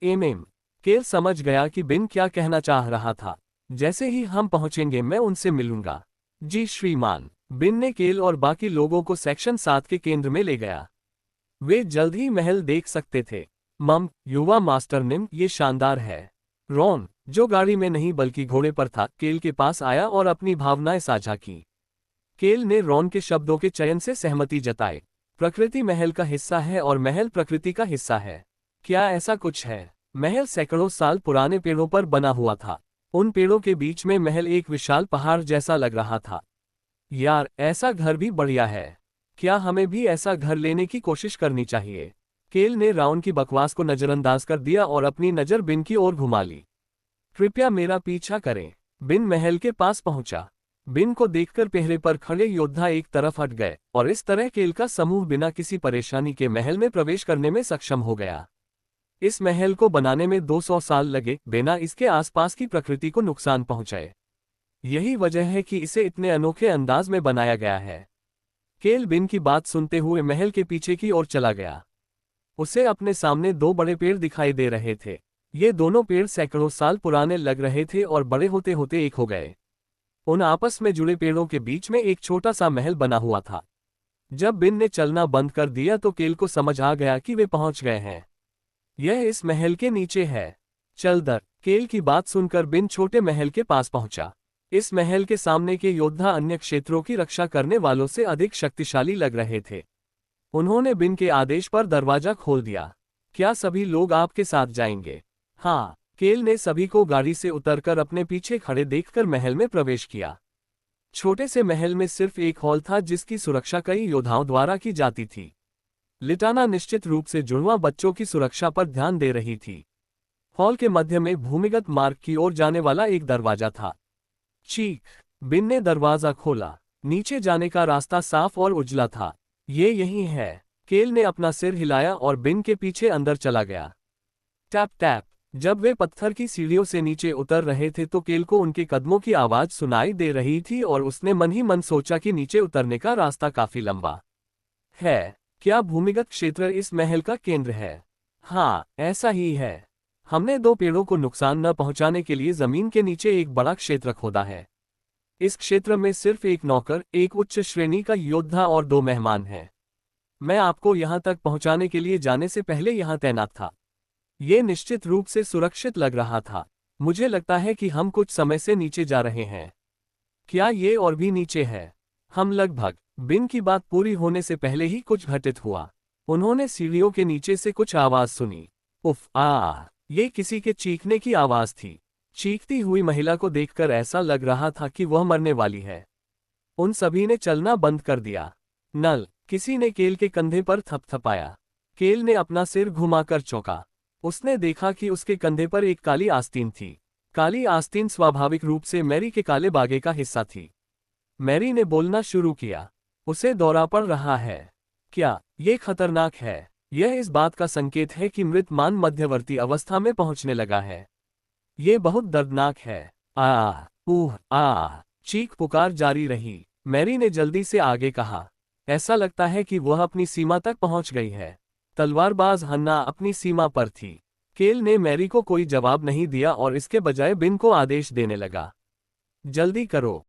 [SPEAKER 1] केल समझ गया कि बिन क्या कहना चाह रहा था। जैसे ही हम पहुंचेंगे मैं उनसे मिलूंगा। जी श्रीमान। बिन ने केल और बाकी लोगों को सेक्शन 7 के केंद्र में ले गया। वे जल्द ही महल देख सकते थे। युवा मास्टर निम, ये शानदार है। रॉन, जो गाड़ी में नहीं बल्कि घोड़े पर था, केल के पास आया और अपनी भावनाएं साझा की। केल ने रॉन के शब्दों के चयन से सहमति जताई। प्रकृति महल का हिस्सा है और महल प्रकृति का हिस्सा है। क्या ऐसा कुछ है? महल सैकड़ों साल पुराने पेड़ों पर बना हुआ था। उन पेड़ों के बीच में महल एक विशाल पहाड़ जैसा लग रहा था। यार, ऐसा घर भी बढ़िया है। क्या हमें भी ऐसा घर लेने की कोशिश करनी चाहिए? केल ने राउंड की बकवास को नजरअंदाज कर दिया और अपनी नजर बिन की ओर घुमा ली। कृपया मेरा पीछा करें। बिन महल के पास पहुंचा। बिन को देखकर पहरे पर खड़े योद्धा एक तरफ हट गए और इस तरह केल का समूह बिना किसी परेशानी के महल में प्रवेश करने में सक्षम हो गया। इस महल को बनाने में 200 साल लगे, बिना इसके आसपास की प्रकृति को नुकसान पहुंचाए। यही वजह है कि इसे इतने अनोखे अंदाज में बनाया गया है। केल बिन की बात सुनते हुए महल के पीछे की ओर चला गया। उसे अपने सामने 2 बड़े पेड़ दिखाई दे रहे थे। ये दोनों पेड़ सैकड़ों साल पुराने लग रहे थे और बड़े होते होते एक हो गए। उन आपस में जुड़े पेड़ों के बीच में एक छोटा सा महल बना हुआ था। जब बिन ने चलना बंद कर दिया तो केल को समझ आ गया कि वे पहुंच गए हैं। यह इस महल के नीचे है। चल दर। केल की बात सुनकर बिन छोटे महल के पास पहुंचा। इस महल के सामने के योद्धा अन्य क्षेत्रों की रक्षा करने वालों से अधिक शक्तिशाली लग रहे थे। उन्होंने बिन के आदेश पर दरवाजा खोल दिया। क्या सभी लोग आपके साथ जाएंगे? हाँ। केल ने सभी को गाड़ी से उतरकर अपने पीछे खड़े देखकर महल में प्रवेश किया। छोटे से महल में सिर्फ एक हॉल था जिसकी सुरक्षा कई योद्धाओं द्वारा की जाती थी। लिटाना निश्चित रूप से जुड़वां बच्चों की सुरक्षा पर ध्यान दे रही थी। हॉल के मध्य में भूमिगत मार्ग की ओर जाने वाला एक दरवाजा था। चीख। बिन ने दरवाजा खोला। नीचे जाने का रास्ता साफ और उजला था। ये यही है। केल ने अपना सिर हिलाया और बिन के पीछे अंदर चला गया। Tap tap. जब वे पत्थर की सीढ़ियों से नीचे उतर रहे थे तो केल को उनके कदमों की आवाज सुनाई दे रही थी और उसने मन ही मन सोचा कि नीचे उतरने का रास्ता काफी लंबा है। क्या भूमिगत क्षेत्र इस महल का केंद्र है? हाँ, ऐसा ही है। हमने 2 पेड़ों को नुकसान न पहुंचाने के लिए जमीन के नीचे एक बड़ा क्षेत्र खोदा है। इस क्षेत्र में सिर्फ एक नौकर, एक उच्च श्रेणी का योद्धा और 2 मेहमान हैं। मैं आपको यहां तक पहुंचाने के लिए जाने से पहले यहां तैनात था। ये निश्चित रूप से सुरक्षित लग रहा था। मुझे लगता है कि हम कुछ समय से नीचे जा रहे हैं। क्या ये और भी नीचे है? हम लगभग। बिन की बात पूरी होने से पहले ही कुछ घटित हुआ। उन्होंने सीढ़ियों के नीचे से कुछ आवाज सुनी। उफ ये किसी के चीखने की आवाज थी। चीखती हुई महिला को देखकर ऐसा लग रहा था कि वह मरने वाली है। उन सभी ने चलना बंद कर दिया। नल। किसी ने केल के कंधे पर थपथपाया। केल ने अपना सिर घुमाकर चौंका। उसने देखा कि उसके कंधे पर एक काली आस्तीन थी। काली आस्तीन स्वाभाविक रूप से मैरी के काले बागे का हिस्सा थी। मैरी ने बोलना शुरू किया। उसे दौरा पड़ रहा है। क्या ये खतरनाक है? यह इस बात का संकेत है कि मृत मान मध्यवर्ती अवस्था में पहुंचने लगा है। ये बहुत दर्दनाक है। चीख पुकार जारी रही। मैरी ने जल्दी से आगे कहा। ऐसा लगता है कि वह अपनी सीमा तक पहुंच गई है। तलवारबाज हन्ना अपनी सीमा पर थी। केल ने मैरी को कोई जवाब नहीं दिया और इसके बजाय बिन को आदेश देने लगा। जल्दी करो।